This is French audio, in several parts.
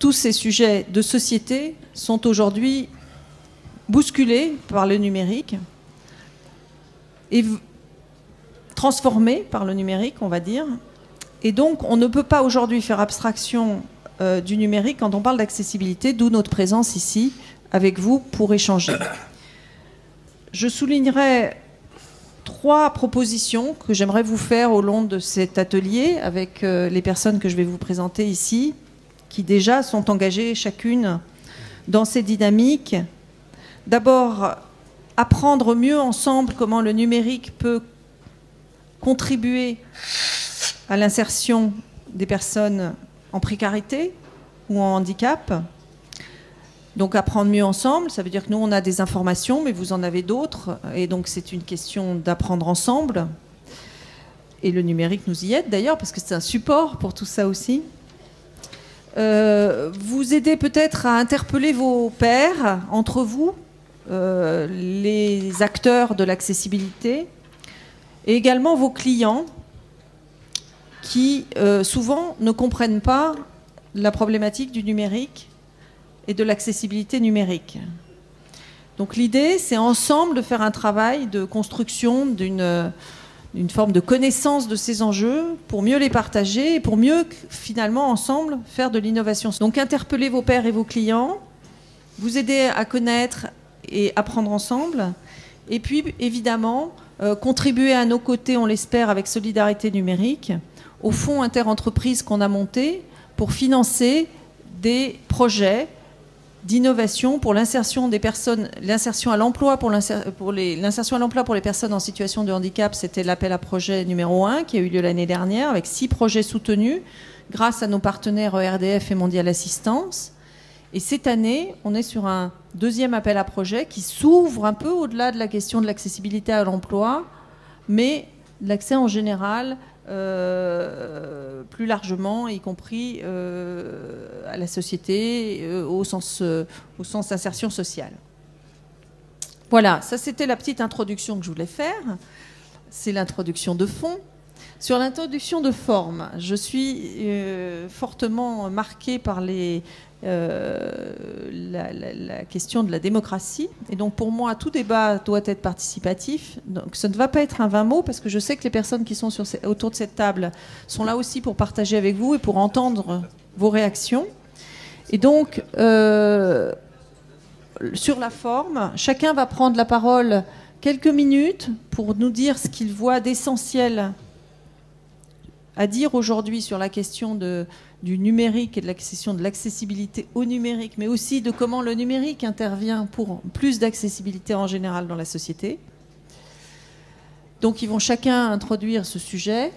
tous ces sujets de société sont aujourd'hui bousculés par le numérique et transformés par le numérique, on va dire. Et donc, on ne peut pas aujourd'hui faire abstraction du numérique quand on parle d'accessibilité, d'où notre présence ici avec vous pour échanger. Je soulignerai 3 propositions que j'aimerais vous faire au long de cet atelier avec les personnes que je vais vous présenter ici, qui déjà sont engagées chacune dans ces dynamiques. D'abord, apprendre mieux ensemble comment le numérique peut contribuer à l'insertion des personnes en précarité ou en handicap. Donc apprendre mieux ensemble, ça veut dire que nous on a des informations, mais vous en avez d'autres, et donc c'est une question d'apprendre ensemble. Et le numérique nous y aide d'ailleurs, parce que c'est un support pour tout ça aussi. Vous aider peut-être à interpeller vos pairs entre vous, les acteurs de l'accessibilité, et également vos clients, qui souvent ne comprennent pas la problématique du numérique et de l'accessibilité numérique. Donc l'idée, c'est ensemble de faire un travail de construction d'une forme de connaissance de ces enjeux pour mieux les partager et pour mieux, finalement, ensemble, faire de l'innovation. Donc interpellez vos pairs et vos clients, vous aider à connaître et apprendre ensemble, et puis, évidemment, contribuer à nos côtés, on l'espère, avec Solidarité Numérique, au fonds interentreprises qu'on a monté pour financer des projets d'innovation pour l'insertion des personnes, l'insertion à l'emploi l'insertion à l'emploi pour les personnes en situation de handicap. C'était l'appel à projet numéro 1 qui a eu lieu l'année dernière avec 6 projets soutenus grâce à nos partenaires ERDF et Mondial Assistance. Et cette année, on est sur un 2e appel à projet qui s'ouvre un peu au-delà de la question de l'accessibilité à l'emploi, mais l'accès en général, plus largement, y compris à la société, au sens insertion sociale. Voilà, ça c'était la petite introduction que je voulais faire. C'est l'introduction de fond. Sur l'introduction de forme, je suis fortement marquée par la question de la démocratie. Et donc pour moi, tout débat doit être participatif. Donc ça ne va pas être un 20 mots, parce que je sais que les personnes qui sont autour de cette table sont là aussi pour partager avec vous et pour entendre vos réactions. Et donc, sur la forme, chacun va prendre la parole quelques minutes pour nous dire ce qu'il voit d'essentiel à dire aujourd'hui sur la question du numérique et de l'accessibilité au numérique, mais aussi de comment le numérique intervient pour plus d'accessibilité en général dans la société. Donc ils vont chacun introduire ce sujet.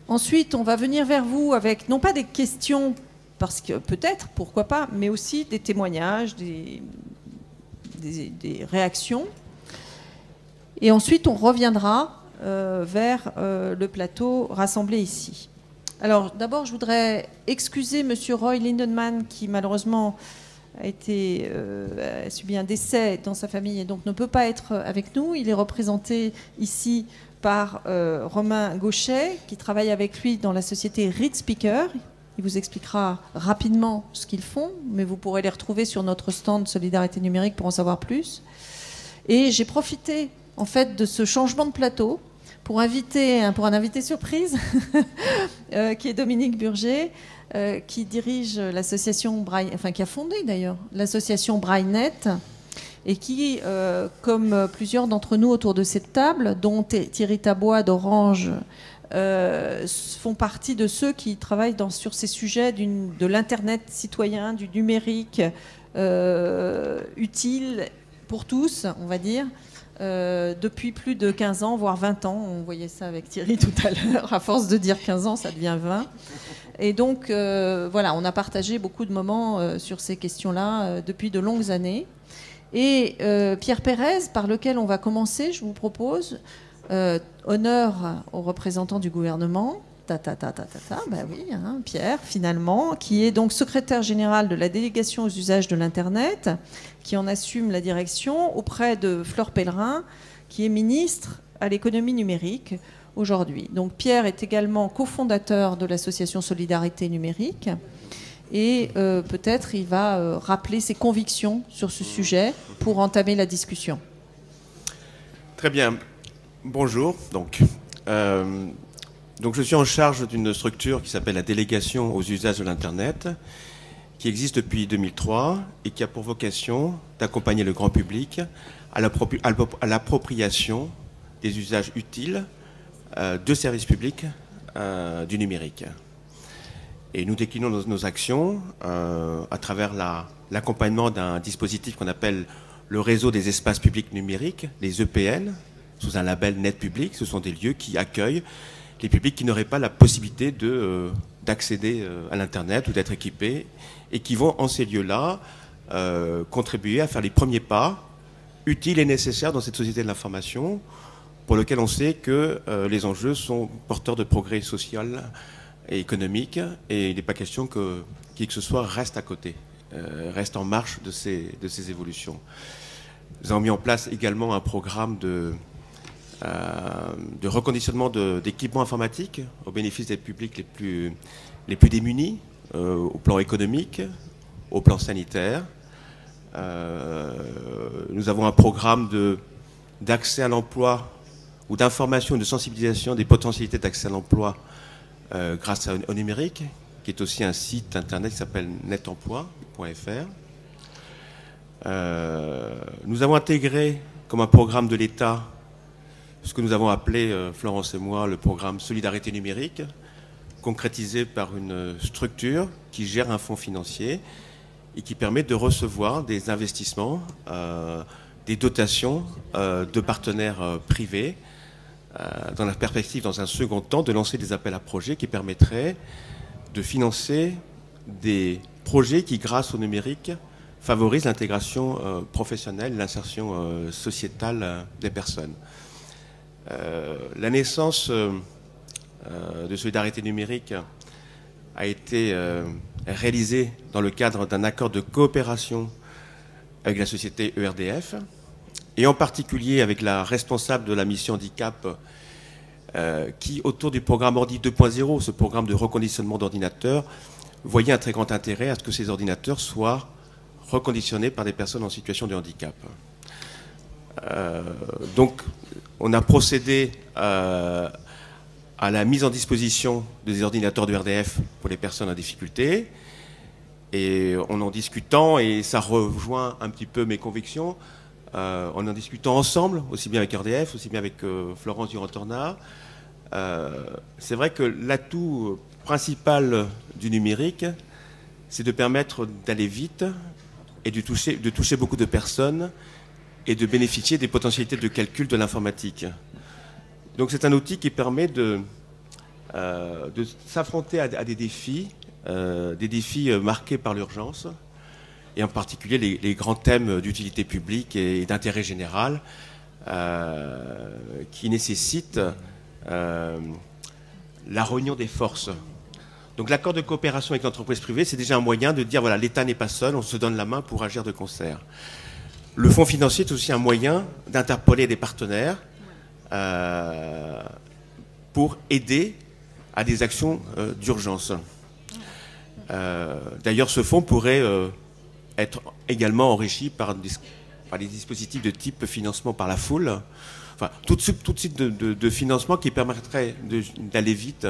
Ensuite, on va venir vers vous avec non pas des questions, parce que peut-être, pourquoi pas, mais aussi des témoignages, des réactions. Et ensuite, on reviendra vers le plateau rassemblé ici. Alors d'abord, je voudrais excuser Monsieur Roy Lindenman qui malheureusement a subi un décès dans sa famille et donc ne peut pas être avec nous. Il est représenté ici par Romain Gauchet qui travaille avec lui dans la société Read Speaker. Il vous expliquera rapidement ce qu'ils font, mais vous pourrez les retrouver sur notre stand Solidarité Numérique pour en savoir plus. Et j'ai profité en fait de ce changement de plateau pour un invité surprise qui est Dominique Burger, qui dirige l'association Braille, enfin qui a fondé d'ailleurs l'association BrailleNet, et qui, comme plusieurs d'entre nous autour de cette table, dont Thierry Tabois d'Orange, font partie de ceux qui travaillent sur ces sujets de l'Internet citoyen, du numérique utile pour tous, on va dire, depuis plus de 15 ans, voire 20 ans. On voyait ça avec Thierry tout à l'heure. À force de dire 15 ans, ça devient 20. Et donc, voilà, on a partagé beaucoup de moments sur ces questions-là depuis de longues années. Et Pierre Pérez, par lequel on va commencer, je vous propose, honneur aux représentants du gouvernement, ben oui, hein, Pierre, finalement, qui est donc secrétaire général de la délégation aux usages de l'Internet, qui en assume la direction auprès de Fleur Pellerin, qui est ministre à l'économie numérique aujourd'hui. Donc Pierre est également cofondateur de l'association Solidarité Numérique. et peut-être il va rappeler ses convictions sur ce sujet pour entamer la discussion. Très bien. Bonjour. Donc je suis en charge d'une structure qui s'appelle la Délégation aux usages de l'Internet, qui existe depuis 2003 et qui a pour vocation d'accompagner le grand public à l'appropriation des usages utiles de services publics du numérique. Et nous déclinons nos actions à travers l'accompagnement d'un dispositif qu'on appelle le réseau des espaces publics numériques, les EPN, sous un label Net Public. Ce sont des lieux qui accueillent les publics qui n'auraient pas la possibilité d'accéder à l'Internet ou d'être équipés, et qui vont, en ces lieux-là, contribuer à faire les premiers pas utiles et nécessaires dans cette société de l'information, pour lequel on sait que les enjeux sont porteurs de progrès social et économique, et il n'est pas question que qui que ce soit reste à côté, reste en marche de ces évolutions. Nous avons mis en place également un programme de reconditionnement d'équipements informatiques au bénéfice des publics les plus démunis, au plan économique, au plan sanitaire. Nous avons un programme d'accès à l'emploi ou d'information et de sensibilisation des potentialités d'accès à l'emploi grâce au numérique, qui est aussi un site internet qui s'appelle netemploi.fr. Nous avons intégré comme un programme de l'État ce que nous avons appelé, Florence et moi, le programme Solidarité numérique, concrétisé par une structure qui gère un fonds financier et qui permet de recevoir des investissements, des dotations de partenaires privés, dans la perspective, dans un second temps, de lancer des appels à projets qui permettraient de financer des projets qui, grâce au numérique, favorisent l'intégration professionnelle, l'insertion sociétale des personnes. La naissance de Solidarité numérique a été réalisée dans le cadre d'un accord de coopération avec la société ERDF, et en particulier avec la responsable de la mission handicap qui, autour du programme Ordi 2.0, ce programme de reconditionnement d'ordinateurs, voyait un très grand intérêt à ce que ces ordinateurs soient reconditionnés par des personnes en situation de handicap. Donc, on a procédé à la mise en disposition des ordinateurs de RDF pour les personnes en difficulté. Et en discutant, et ça rejoint un petit peu mes convictions, en discutant ensemble, aussi bien avec RDF, aussi bien avec Florence Durand-Tornat, c'est vrai que l'atout principal du numérique, c'est de permettre d'aller vite et de toucher beaucoup de personnes et de bénéficier des potentialités de calcul de l'informatique. Donc c'est un outil qui permet de s'affronter à des défis marqués par l'urgence, et en particulier les grands thèmes d'utilité publique et d'intérêt général qui nécessitent la réunion des forces. Donc l'accord de coopération avec l'entreprise privée, c'est déjà un moyen de dire, voilà, l'État n'est pas seul, on se donne la main pour agir de concert. Le fonds financier est aussi un moyen d'interpeller des partenaires pour aider à des actions d'urgence. D'ailleurs, ce fonds pourrait être également enrichi par des dispositifs de type financement par la foule, enfin, tout type de financement qui permettrait d'aller vite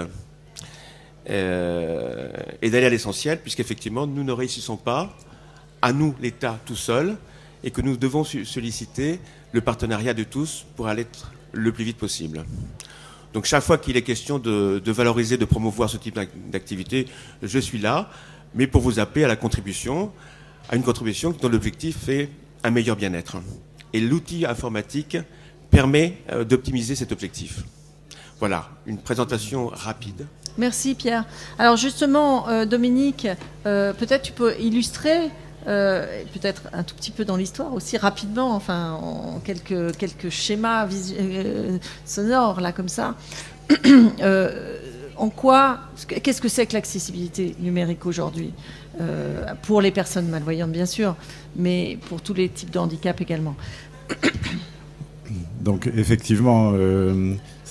et d'aller à l'essentiel, puisqu'effectivement, nous ne réussissons pas, à nous, l'État, tout seul, et que nous devons solliciter le partenariat de tous pour aller le plus vite possible. Donc chaque fois qu'il est question de valoriser, de promouvoir ce type d'activité, je suis là, mais pour vous appeler à la contribution, à une contribution dont l'objectif est un meilleur bien-être. Et l'outil informatique permet d'optimiser cet objectif. Voilà, une présentation rapide. Merci Pierre. Alors justement, Dominique, peut-être tu peux illustrer, peut-être un tout petit peu dans l'histoire aussi, rapidement, enfin en quelques schémas sonores, là, comme ça. Qu'est-ce que c'est que l'accessibilité numérique aujourd'hui pour les personnes malvoyantes, bien sûr, mais pour tous les types de handicap également. Donc effectivement,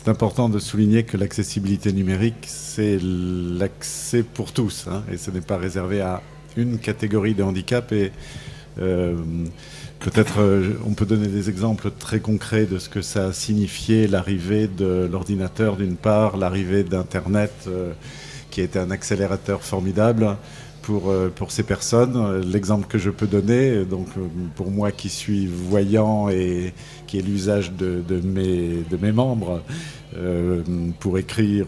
c'est important de souligner que l'accessibilité numérique, c'est l'accès pour tous, hein, et ce n'est pas réservé à une catégorie de handicap. Et peut-être on peut donner des exemples très concrets de ce que ça a signifié, l'arrivée de l'ordinateur d'une part, l'arrivée d'Internet qui a été un accélérateur formidable pour ces personnes. L'exemple que je peux donner, donc pour moi qui suis voyant et qui ai l'usage de mes membres pour écrire,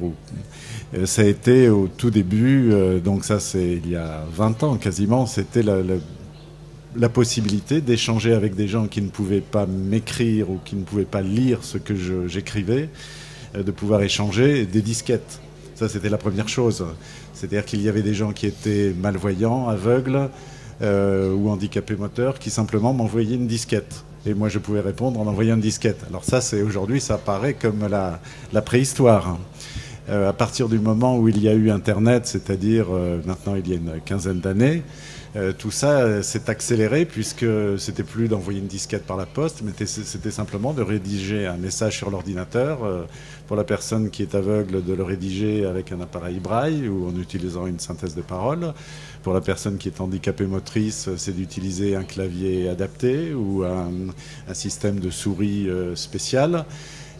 ça a été au tout début, donc ça c'est il y a 20 ans quasiment, c'était la possibilité d'échanger avec des gens qui ne pouvaient pas m'écrire ou qui ne pouvaient pas lire ce que j'écrivais, de pouvoir échanger des disquettes. Ça, c'était la première chose. C'est-à-dire qu'il y avait des gens qui étaient malvoyants, aveugles ou handicapés moteurs qui simplement m'envoyaient une disquette. Et moi, je pouvais répondre en envoyant une disquette. Alors ça, aujourd'hui, ça paraît comme la préhistoire. À partir du moment où il y a eu Internet, c'est-à-dire maintenant il y a une quinzaine d'années, tout ça s'est accéléré puisque c'était plus d'envoyer une disquette par la poste, mais c'était simplement de rédiger un message sur l'ordinateur. Pour la personne qui est aveugle, de le rédiger avec un appareil braille ou en utilisant une synthèse de parole. Pour la personne qui est handicapée motrice, c'est d'utiliser un clavier adapté ou un système de souris spécial.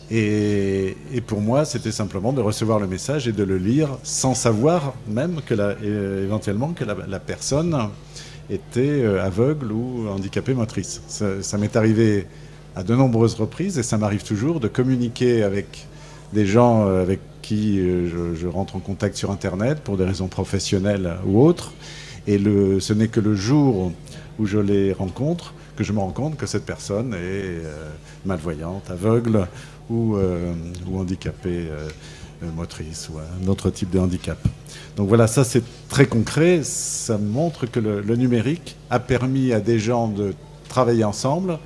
Et pour moi, c'était simplement de recevoir le message et de le lire sans savoir même éventuellement que la personne était aveugle ou handicapée motrice. Ça m'est arrivé à de nombreuses reprises et ça m'arrive toujours de communiquer avec des gens avec qui je rentre en contact sur Internet pour des raisons professionnelles ou autres. Et ce n'est que le jour où je les rencontre que je me rends compte que cette personne est malvoyante, aveugle ou handicapée motrice ou un autre type de handicap. Donc voilà, ça c'est très concret. Ça montre que le numérique a permis à des gens de travailler ensemble,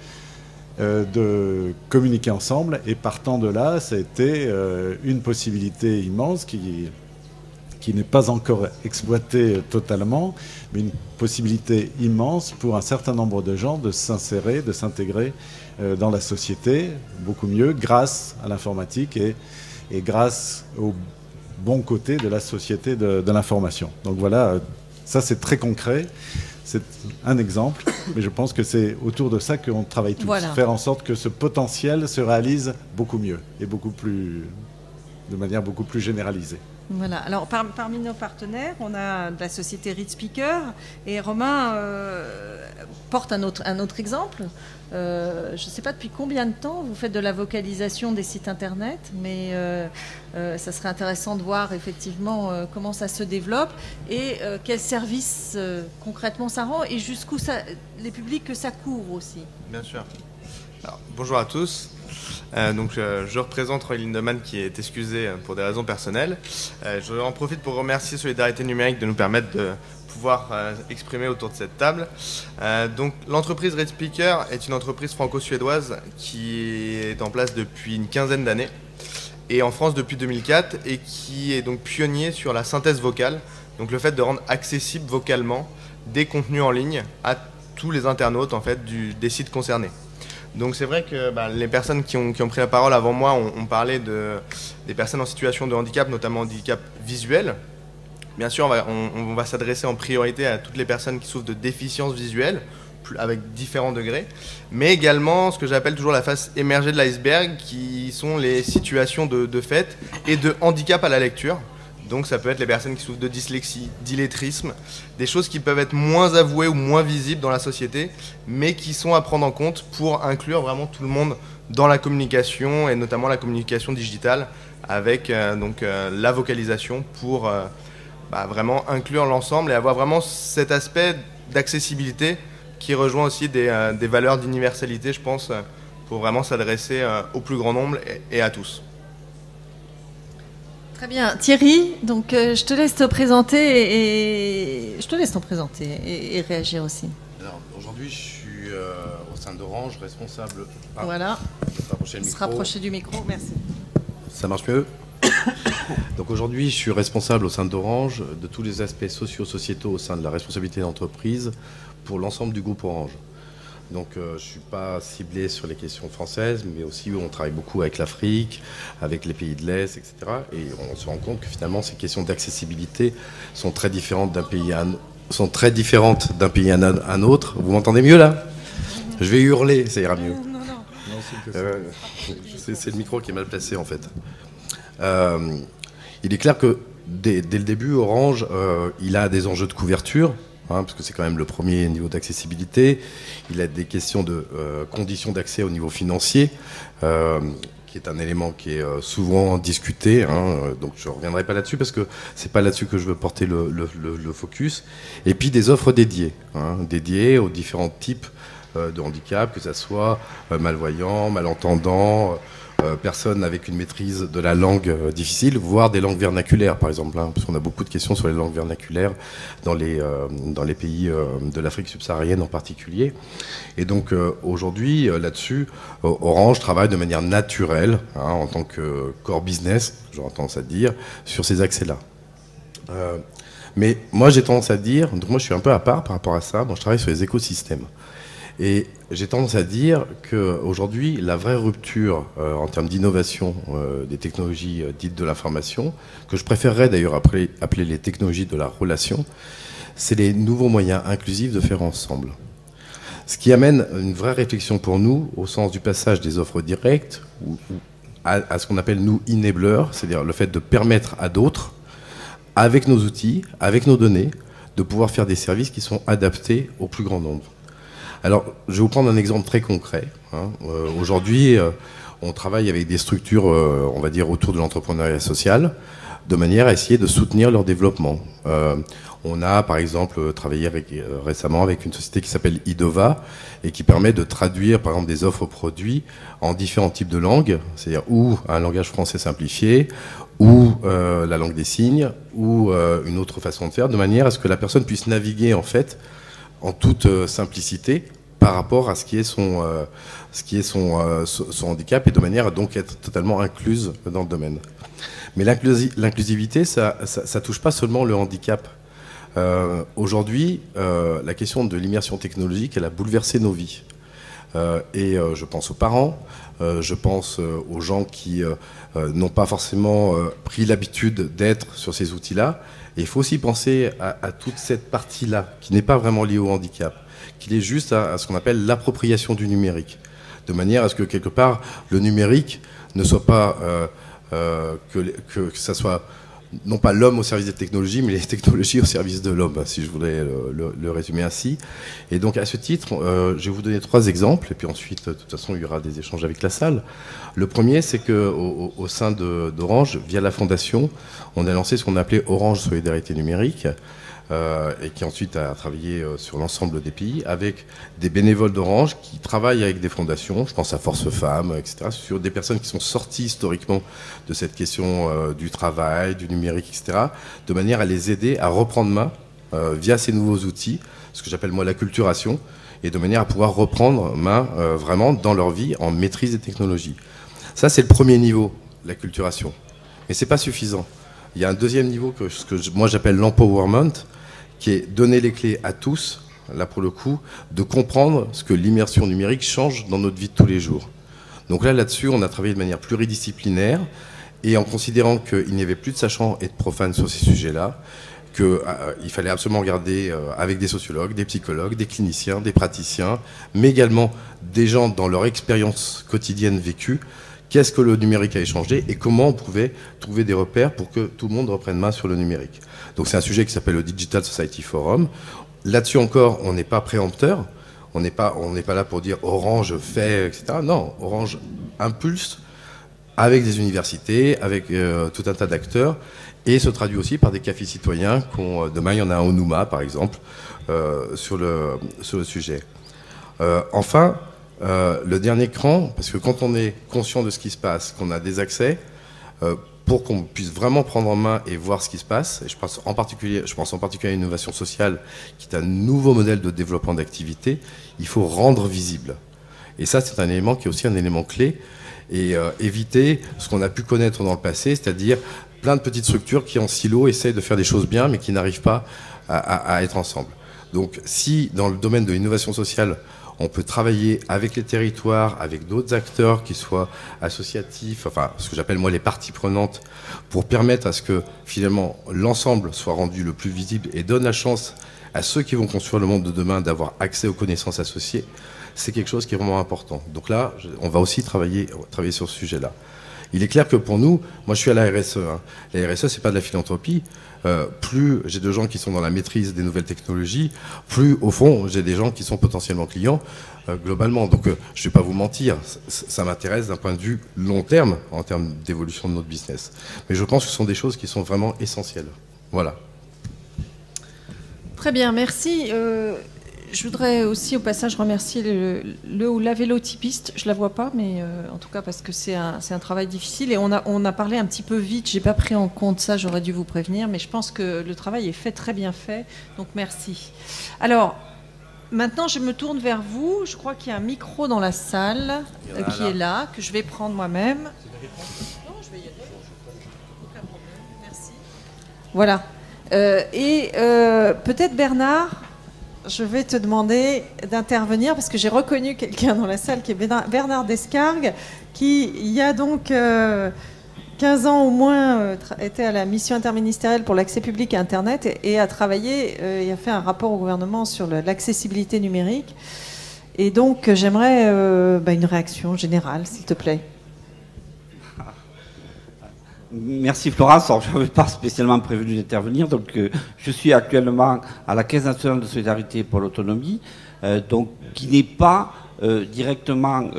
de communiquer ensemble, et partant de là, ça a été une possibilité immense qui n'est pas encore exploitée totalement, mais une possibilité immense pour un certain nombre de gens de s'insérer, de s'intégrer dans la société, beaucoup mieux grâce à l'informatique et grâce au bon côté de la société de l'information. Donc voilà, ça c'est très concret. C'est un exemple, mais je pense que c'est autour de ça qu'on travaille tous. Voilà. Faire en sorte que ce potentiel se réalise beaucoup mieux et de manière beaucoup plus généralisée. Voilà. Alors, parmi nos partenaires, on a de la société Read Speaker, et Romain porte un autre exemple. Je ne sais pas depuis combien de temps vous faites de la vocalisation des sites internet, mais ça serait intéressant de voir effectivement comment ça se développe et quels services concrètement ça rend et jusqu'où les publics que ça couvre aussi. Bien sûr. Alors, bonjour à tous. Donc, je représente Roy Lindemann qui est excusé pour des raisons personnelles. Je en profite pour remercier Solidarité Numérique de nous permettre de pouvoir exprimer autour de cette table. Donc, l'entreprise Read Speaker est une entreprise franco-suédoise qui est en place depuis une quinzaine d'années et en France depuis 2004 et qui est donc pionnier sur la synthèse vocale, donc le fait de rendre accessible vocalement des contenus en ligne à tous les internautes en fait, des sites concernés. Donc c'est vrai que les personnes qui ont pris la parole avant moi ont parlé des personnes en situation de handicap, notamment handicap visuel. Bien sûr, on va s'adresser en priorité à toutes les personnes qui souffrent de déficience visuelle, avec différents degrés, mais également ce que j'appelle toujours la face émergée de l'iceberg, qui sont les situations de fait et de handicap à la lecture. Donc ça peut être les personnes qui souffrent de dyslexie, d'illettrisme, des choses qui peuvent être moins avouées ou moins visibles dans la société, mais qui sont à prendre en compte pour inclure vraiment tout le monde dans la communication, et notamment la communication digitale, avec la vocalisation pour vraiment inclure l'ensemble et avoir vraiment cet aspect d'accessibilité qui rejoint aussi des valeurs d'universalité, je pense, pour vraiment s'adresser au plus grand nombre et à tous. Très bien. Thierry, donc je te laisse te présenter et je te laisse t'en présenter et réagir aussi. Alors aujourd'hui, je suis au sein d'Orange, responsable. Voilà. Se rapprocher du micro, merci. Ça marche mieux. Donc aujourd'hui, je suis responsable au sein d'Orange de tous les aspects socio-sociétaux au sein de la responsabilité d'entreprise pour l'ensemble du groupe Orange. Donc je ne suis pas ciblé sur les questions françaises, mais aussi on travaille beaucoup avec l'Afrique, avec les pays de l'Est, etc. Et on se rend compte que finalement ces questions d'accessibilité sont très différentes d'un pays à un autre. Vous m'entendez mieux là? Je vais hurler, ça ira mieux. C'est le micro qui est mal placé en fait. Il est clair que dès le début, Orange, il a des enjeux de couverture, parce que c'est quand même le premier niveau d'accessibilité. Il a des questions de conditions d'accès au niveau financier, qui est un élément qui est souvent discuté. Donc je ne reviendrai pas là-dessus parce que c'est pas là-dessus que je veux porter le focus. Et puis des offres dédiées, dédiées aux différents types de handicap, que ce soit malvoyants, malentendants, personnes avec une maîtrise de la langue difficile, voire des langues vernaculaires, par exemple, parce qu'on a beaucoup de questions sur les langues vernaculaires dans les pays de l'Afrique subsaharienne en particulier. Et donc aujourd'hui, là-dessus, Orange travaille de manière naturelle, en tant que core business, j'aurais tendance à dire, sur ces accès-là. Mais moi, j'ai tendance à dire, donc moi je suis un peu à part par rapport à ça, moi je travaille sur les écosystèmes. Et j'ai tendance à dire qu'aujourd'hui, la vraie rupture en termes d'innovation des technologies dites de l'information, que je préférerais d'ailleurs appeler les technologies de la relation, c'est les nouveaux moyens inclusifs de faire ensemble. Ce qui amène une vraie réflexion pour nous au sens du passage des offres directes à ce qu'on appelle, nous, enablers, c'est-à-dire le fait de permettre à d'autres, avec nos outils, avec nos données, de pouvoir faire des services qui sont adaptés au plus grand nombre. Alors, je vais vous prendre un exemple très concret. Aujourd'hui, on travaille avec des structures, on va dire, autour de l'entrepreneuriat social, de manière à essayer de soutenir leur développement. On a, par exemple, travaillé récemment avec une société qui s'appelle Idova et qui permet de traduire, par exemple, des offres produits en différents types de langues, c'est-à-dire ou un langage français simplifié, ou la langue des signes, ou une autre façon de faire, de manière à ce que la personne puisse naviguer, en fait, en toute simplicité par rapport à ce qui est son handicap et de manière à donc être totalement incluse dans le domaine. Mais l'inclusivité, ça touche pas seulement le handicap. Aujourd'hui, la question de l'immersion technologique, elle a bouleversé nos vies. Et je pense aux parents, je pense aux gens qui n'ont pas forcément pris l'habitude d'être sur ces outils-là. Et il faut aussi penser à toute cette partie-là, qui n'est pas vraiment liée au handicap, qui est juste à ce qu'on appelle l'appropriation du numérique, de manière à ce que, quelque part, le numérique ne soit pas que ça soit non pas l'homme au service des technologies, mais les technologies au service de l'homme, si je voulais le résumer ainsi. Et donc, à ce titre, je vais vous donner 3 exemples, et puis ensuite, de toute façon, il y aura des échanges avec la salle. Le premier, c'est qu'au sein d'Orange, via la Fondation, on a lancé ce qu'on appelait Orange Solidarité Numérique, et qui ensuite a travaillé sur l'ensemble des pays, avec des bénévoles d'Orange qui travaillent avec des fondations, je pense à Force Femmes, etc., sur des personnes qui sont sorties historiquement de cette question du travail, du numérique, etc., de manière à les aider à reprendre main, via ces nouveaux outils, ce que j'appelle moi l'acculturation, et de manière à pouvoir reprendre main vraiment dans leur vie en maîtrise des technologies. Ça, c'est le premier niveau, l'acculturation. Mais c'est pas suffisant. Il y a un deuxième niveau que moi j'appelle l'empowerment, qui est donner les clés à tous, là pour le coup, de comprendre ce que l'immersion numérique change dans notre vie de tous les jours. Donc là-dessus, on a travaillé de manière pluridisciplinaire, et en considérant qu'il n'y avait plus de sachants et de profanes sur ces sujets-là, qu'il fallait absolument regarder avec des sociologues, des psychologues, des cliniciens, des praticiens, mais également des gens dans leur expérience quotidienne vécue, qu'est-ce que le numérique a échangé et comment on pouvait trouver des repères pour que tout le monde reprenne main sur le numérique. Donc c'est un sujet qui s'appelle le Digital Society Forum. Là-dessus encore, on n'est pas préempteur, on n'est pas là pour dire Orange fait, etc. Non, Orange impulse avec des universités, avec tout un tas d'acteurs, et se traduit aussi par des cafés citoyens. Demain, il y en a un au Nouma, par exemple, sur le sujet. Enfin, le dernier cran, parce que quand on est conscient de ce qui se passe, qu'on a des accès, pour qu'on puisse vraiment prendre en main et voir ce qui se passe, et je pense en particulier à l'innovation sociale, qui est un nouveau modèle de développement d'activité, il faut rendre visible. Et ça, c'est un élément qui est aussi un élément clé, et éviter ce qu'on a pu connaître dans le passé, c'est-à-dire plein de petites structures qui, en silo, essayent de faire des choses bien, mais qui n'arrivent pas à être ensemble. Donc, si dans le domaine de l'innovation sociale, On peut travailler avec les territoires, avec d'autres acteurs qui soient associatifs, enfin ce que j'appelle moi les parties prenantes, pour permettre à ce que finalement l'ensemble soit rendu le plus visible et donne la chance à ceux qui vont construire le monde de demain d'avoir accès aux connaissances associées. C'est quelque chose qui est vraiment important. Donc là, on va aussi travailler sur ce sujet-là. Il est clair que pour nous, moi je suis à la RSE. La RSE, c'est pas de la philanthropie. Plus j'ai de gens qui sont dans la maîtrise des nouvelles technologies, plus au fond j'ai des gens qui sont potentiellement clients globalement. Donc je vais pas vous mentir, ça m'intéresse d'un point de vue long terme, en termes d'évolution de notre business. Mais je pense que ce sont des choses qui sont vraiment essentielles. Voilà. Très bien, merci. Je voudrais aussi au passage remercier le ou la vélotypiste. Je la vois pas, mais en tout cas parce que c'est un travail difficile et on a parlé un petit peu vite. J'ai pas pris en compte ça, j'aurais dû vous prévenir, mais je pense que le travail est fait très bien fait. Donc merci. Alors maintenant, je me tourne vers vous. Je crois qu'il y a un micro dans la salle qui est là, que je vais prendre moi-même. Non, je vais y aller. Aucun problème. Merci. Voilà. Peut-être Bernard. Je vais te demander d'intervenir parce que j'ai reconnu quelqu'un dans la salle qui est Bernard Descargues, qui, il y a donc 15 ans au moins, était à la mission interministérielle pour l'accès public à Internet et a travaillé et a fait un rapport au gouvernement sur l'accessibilité numérique. Et donc, j'aimerais une réaction générale, s'il te plaît. Merci Florence. Alors, je n'avais pas spécialement prévu d'intervenir, donc je suis actuellement à la Caisse nationale de solidarité pour l'autonomie, donc qui n'est pas directement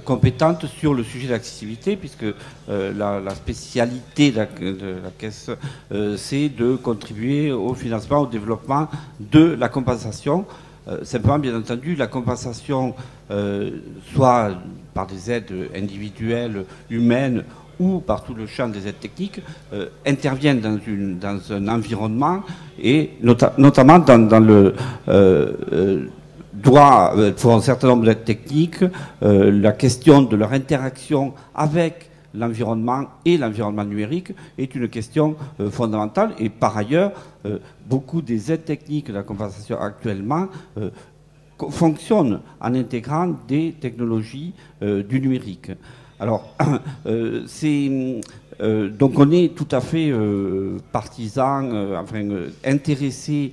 compétente sur le sujet de l'accessibilité, puisque la spécialité de la Caisse, c'est de contribuer au financement, au développement de la compensation. Simplement, bien entendu, la compensation, soit par des aides individuelles, humaines, ou par tout le champ des aides techniques, interviennent dans un environnement et notamment dans le droit, pour un certain nombre d'aides techniques, la question de leur interaction avec l'environnement et l'environnement numérique est une question fondamentale. Et par ailleurs, beaucoup des aides techniques de la compensation actuellement fonctionnent en intégrant des technologies du numérique. Alors, donc on est tout à fait partisans, intéressés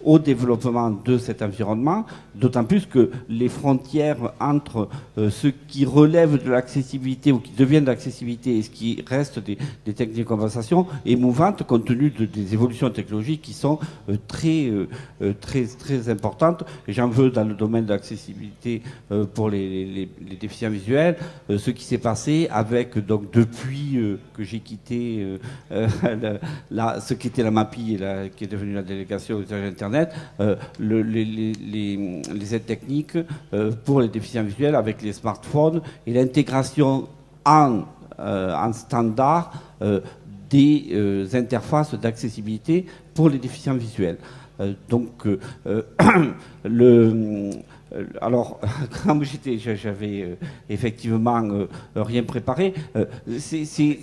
au développement de cet environnement, d'autant plus que les frontières entre ce qui relève de l'accessibilité ou qui devient de l'accessibilité et ce qui reste des techniques de compensation est mouvante compte tenu des évolutions technologiques qui sont très importantes. Et j'en veux dans le domaine de l'accessibilité pour les déficients visuels, ce qui s'est passé avec, donc depuis que j'ai quitté ce qui était la MAPI et qui est devenue la délégation aux usages Internet, les aides techniques pour les déficients visuels avec les smartphones et l'intégration en standard des interfaces d'accessibilité pour les déficients visuels. Alors, comme j'avais effectivement rien préparé, c'est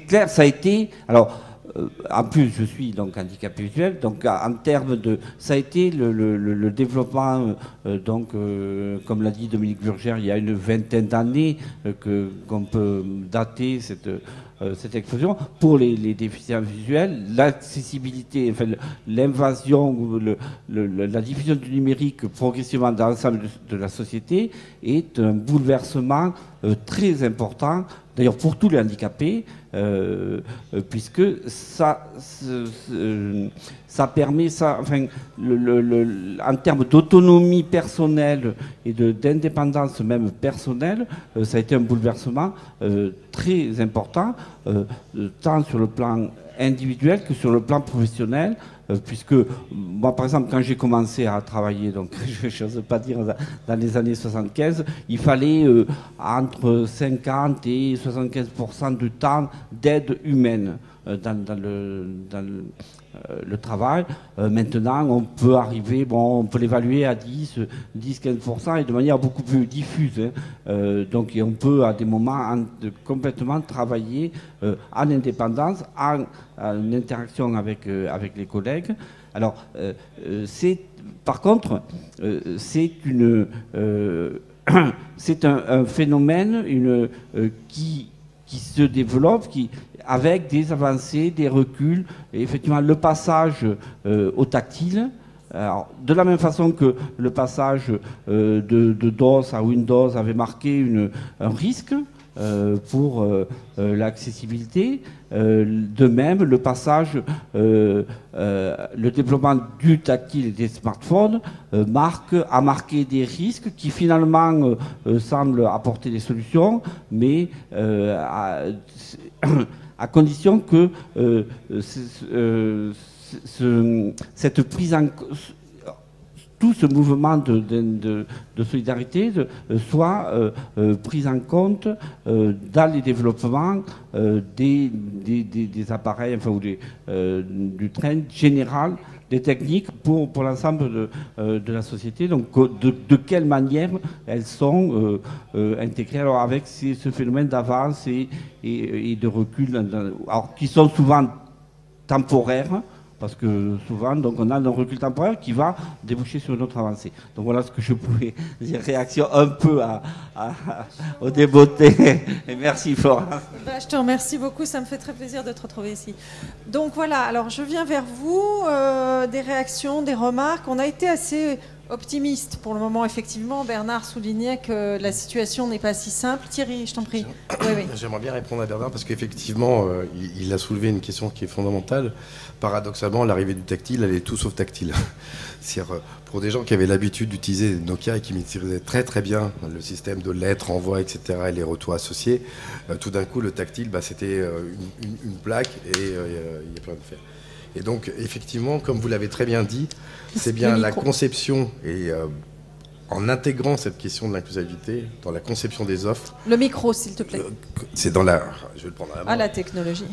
clair, ça a été... Alors, en plus, je suis donc handicapé visuel, donc en termes de... Ça a été le développement, comme l'a dit Dominique Burgère, il y a une vingtaine d'années qu'on peut dater cette explosion. Pour les déficients visuels, l'accessibilité, enfin, l'invasion ou la diffusion du numérique progressivement dans l'ensemble de la société est un bouleversement très important, d'ailleurs pour tous les handicapés, puisque ça permet, en termes d'autonomie personnelle et d'indépendance même personnelle, ça a été un bouleversement très important, tant sur le plan individuel que sur le plan professionnel, puisque moi par exemple quand j'ai commencé à travailler, donc je n'ose pas dire dans les années 75, il fallait entre 50 et 75% du temps d'aide humaine dans le travail. Maintenant, on peut arriver, on peut l'évaluer à 10-15% et de manière beaucoup plus diffuse. Donc, on peut à des moments complètement travailler en indépendance, en interaction avec les collègues. Alors, c'est par contre, c'est un phénomène qui se développe, avec des avancées, des reculs, et effectivement le passage au tactile. Alors, de la même façon que le passage de DOS à Windows avait marqué un risque pour l'accessibilité, de même le passage, le développement du tactile et des smartphones a marqué des risques qui finalement semblent apporter des solutions, mais à condition que cette prise en tout ce mouvement de solidarité soit pris en compte dans les développements des appareils, enfin, ou du train général des techniques pour l'ensemble de la société. Donc de quelle manière elles sont intégrées, alors avec ce phénomène d'avance et de recul, alors, qui sont souvent temporaires, parce que souvent, donc, on a un recul temporaire qui va déboucher sur une autre avancée. Donc voilà ce que je pouvais dire, réaction un peu au débeauté. Et merci Florence. Je te remercie beaucoup, ça me fait très plaisir de te retrouver ici. Donc voilà, alors je viens vers vous, des réactions, des remarques. On a été assez optimiste pour le moment, effectivement. Bernard soulignait que la situation n'est pas si simple. Thierry, je t'en prie. Oui. J'aimerais bien répondre à Bernard parce qu'effectivement, il a soulevé une question qui est fondamentale. Paradoxalement, l'arrivée du tactile, elle est tout sauf tactile. C'est-à-dire, pour des gens qui avaient l'habitude d'utiliser Nokia et qui maîtrisaient très très bien le système de lettres, envoi, etc., et les retours associés, tout d'un coup, le tactile, c'était une plaque et il n'y a plus rien à faire. Et donc, effectivement, comme vous l'avez très bien dit, c'est bien la conception et en intégrant cette question de l'inclusivité dans la conception des offres. Le micro, s'il te plaît. C'est dans la. Je vais le prendre à la main. Ah, la technologie.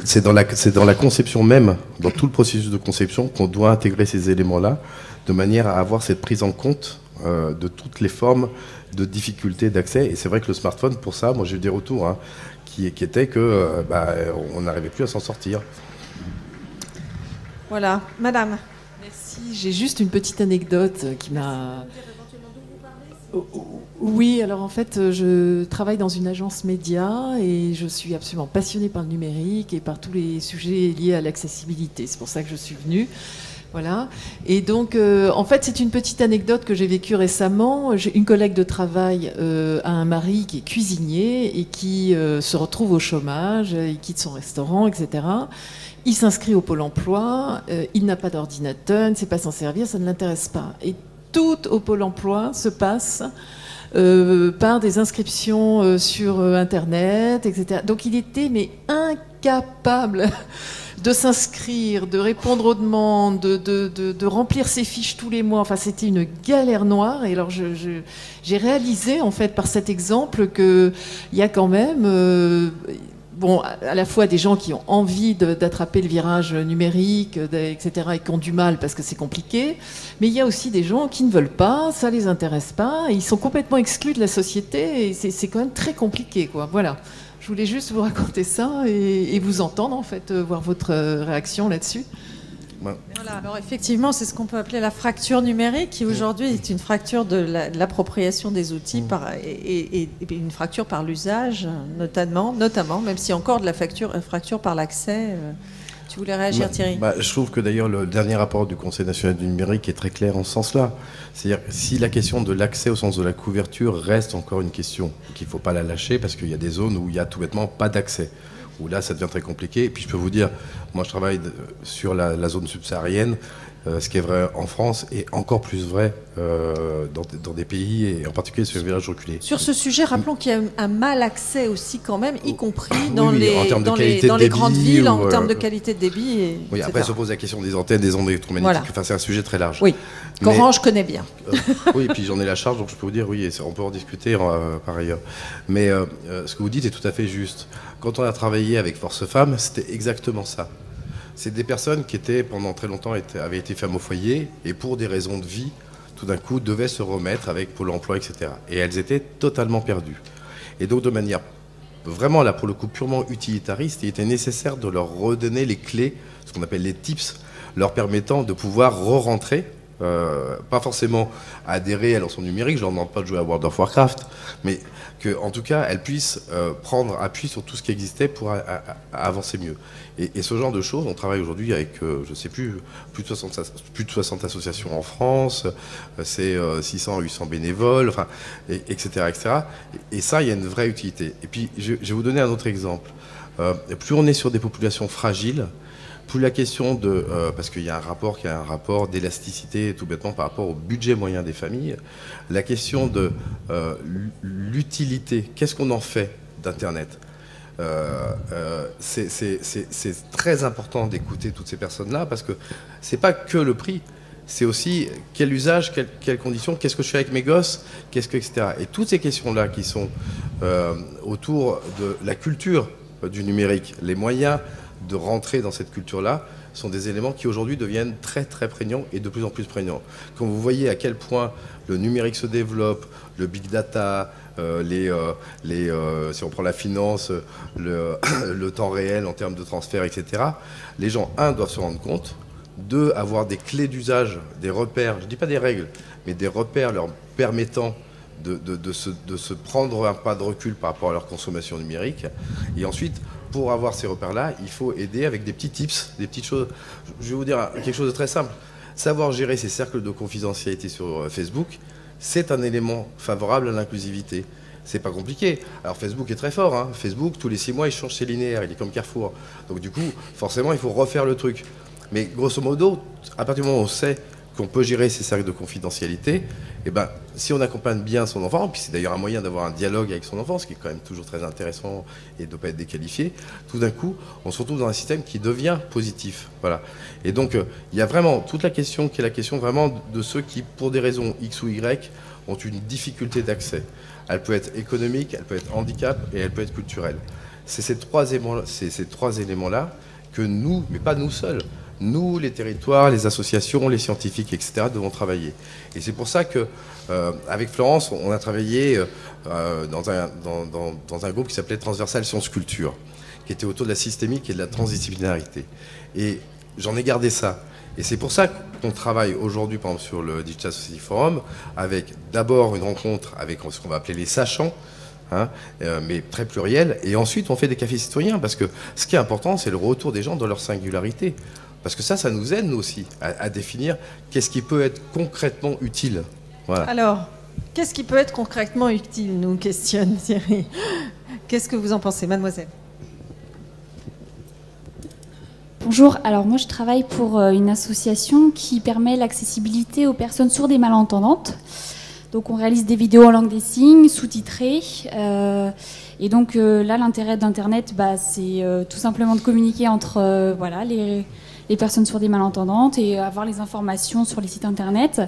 C'est dans la conception même, dans tout le processus de conception, qu'on doit intégrer ces éléments-là, de manière à avoir cette prise en compte de toutes les formes de difficultés d'accès. Et c'est vrai que le smartphone, pour ça, moi j'ai eu des retours qui étaient que on n'arrivait plus à s'en sortir. Voilà, madame. Merci, j'ai juste une petite anecdote qui m'a... Oui, alors en fait, je travaille dans une agence média et je suis absolument passionnée par le numérique et par tous les sujets liés à l'accessibilité. C'est pour ça que je suis venue. Voilà. Et donc, en fait, c'est une petite anecdote que j'ai vécue récemment. J'ai une collègue de travail a un mari qui est cuisinier et qui se retrouve au chômage, il quitte son restaurant, etc. Il s'inscrit au Pôle emploi, il n'a pas d'ordinateur, il ne sait pas s'en servir, ça ne l'intéresse pas. Et tout au Pôle emploi se passe par des inscriptions sur Internet, etc. Donc il était incapable de s'inscrire, de répondre aux demandes, de remplir ses fiches tous les mois. Enfin, c'était une galère noire. Et alors, j'ai réalisé, en fait, par cet exemple, qu'il y a quand même... à la fois des gens qui ont envie d'attraper le virage numérique, etc., et qui ont du mal parce que c'est compliqué, mais il y a aussi des gens qui ne veulent pas, ça les intéresse pas, et ils sont complètement exclus de la société, et c'est quand même très compliqué, quoi. Voilà. Je voulais juste vous raconter ça et vous entendre, en fait, voir votre réaction là-dessus. Voilà, alors effectivement, c'est ce qu'on peut appeler la fracture numérique, qui aujourd'hui est une fracture de l'appropriation des outils et une fracture par l'usage, notamment, même si encore de la fracture par l'accès. Tu voulais réagir, Thierry ? Je trouve que d'ailleurs le dernier rapport du Conseil national du numérique est très clair en ce sens-là. C'est-à-dire si la question de l'accès au sens de la couverture reste encore une question, qu'il ne faut pas la lâcher parce qu'il y a des zones où il n'y a tout bêtement pas d'accès. Où là, ça devient très compliqué. Et puis, je peux vous dire, moi, je travaille sur la zone subsaharienne. Ce qui est vrai en France est encore plus vrai dans des pays, et en particulier sur les villages reculés. Sur ce sujet, rappelons qu'il y a un mal accès aussi quand même, y compris dans les grandes villes, en termes de qualité de débit. Oui, après se pose la question des antennes, des ondes électromagnétiques. Voilà. Enfin, c'est un sujet très large. Oui, qu'Orange connaît bien. Oui, et puis j'en ai la charge, donc je peux vous dire, oui, on peut en discuter par ailleurs. Mais ce que vous dites est tout à fait juste. Quand on a travaillé avec Force Femmes, c'était exactement ça. C'est des personnes qui étaient, pendant très longtemps, avaient été femmes au foyer et pour des raisons de vie, tout d'un coup, devaient se remettre avec Pôle emploi, etc. Et elles étaient totalement perdues. Et donc, de manière vraiment, là, pour le coup, purement utilitariste, il était nécessaire de leur redonner les clés, ce qu'on appelle les tips, leur permettant de pouvoir re-rentrer pas forcément adhérer à l'ensemble numérique, je leur demande pas de jouer à World of Warcraft, mais qu'en tout cas, elles puissent prendre appui sur tout ce qui existait pour avancer mieux. Et ce genre de choses, on travaille aujourd'hui avec, je ne sais plus de 60 associations en France, c'est 600 à 800 bénévoles, enfin, etc., etc. Et ça, il y a une vraie utilité. Et puis, je vais vous donner un autre exemple. Plus on est sur des populations fragiles, plus la question de... parce qu'il y a un rapport d'élasticité tout bêtement par rapport au budget moyen des familles, la question de l'utilité, qu'est-ce qu'on en fait d'Internet, c'est très important d'écouter toutes ces personnes-là parce que c'est pas que le prix, c'est aussi quel usage, quelles conditions, qu'est-ce que je fais avec mes gosses, etc. Et toutes ces questions-là qui sont autour de la culture du numérique, les moyens de rentrer dans cette culture-là, sont des éléments qui aujourd'hui deviennent très très prégnants et de plus en plus prégnants. Quand vous voyez à quel point le numérique se développe, le big data, si on prend la finance, le temps réel en termes de transfert, etc., les gens, doivent se rendre compte, avoir des clés d'usage, des repères, je ne dis pas des règles, mais des repères leur permettant de se prendre un pas de recul par rapport à leur consommation numérique. Et ensuite, pour avoir ces repères-là, il faut aider avec des petits tips, des petites choses. Je vais vous dire quelque chose de très simple. Savoir gérer ces cercles de confidentialité sur Facebook, c'est un élément favorable à l'inclusivité. C'est pas compliqué. Alors Facebook est très fort. Hein. Facebook, tous les 6 mois, il change ses linéaires. Il est comme Carrefour. Donc du coup, forcément, il faut refaire le truc. Mais grosso modo, à partir du moment où on sait qu'on peut gérer ces cercles de confidentialité, eh ben, si on accompagne bien son enfant, puis c'est d'ailleurs un moyen d'avoir un dialogue avec son enfant, ce qui est quand même toujours très intéressant et de ne pas être déqualifié, tout d'un coup, on se retrouve dans un système qui devient positif. Voilà. Et donc, il y a vraiment toute la question qui est la question vraiment de ceux qui, pour des raisons X ou Y, ont une difficulté d'accès. Elle peut être économique, elle peut être handicap et elle peut être culturelle. C'est ces trois éléments-là que nous, mais pas nous seuls, nous, les territoires, les associations, les scientifiques, etc., devons travailler. Et c'est pour ça que, avec Florence, on a travaillé dans un groupe qui s'appelait Transversal Sciences Culture, qui était autour de la systémique et de la transdisciplinarité. Et j'en ai gardé ça. Et c'est pour ça qu'on travaille aujourd'hui, par exemple, sur le Digital Society Forum, avec d'abord une rencontre avec ce qu'on va appeler les sachants, hein, mais très pluriel. Et ensuite, on fait des cafés citoyens, parce que ce qui est important, c'est le retour des gens dans leur singularité. Parce que ça nous aide, nous aussi, à définir qu'est-ce qui peut être concrètement utile. Voilà. Alors, qu'est-ce qui peut être concrètement utile, nous questionne Thierry. Qu'est-ce que vous en pensez, mademoiselle ? Bonjour, alors moi je travaille pour une association qui permet l'accessibilité aux personnes sourdes et malentendantes. Donc on réalise des vidéos en langue des signes, sous-titrées. Et donc là l'intérêt d'Internet, c'est tout simplement de communiquer entre les personnes sourdes et malentendantes et avoir les informations sur les sites Internet.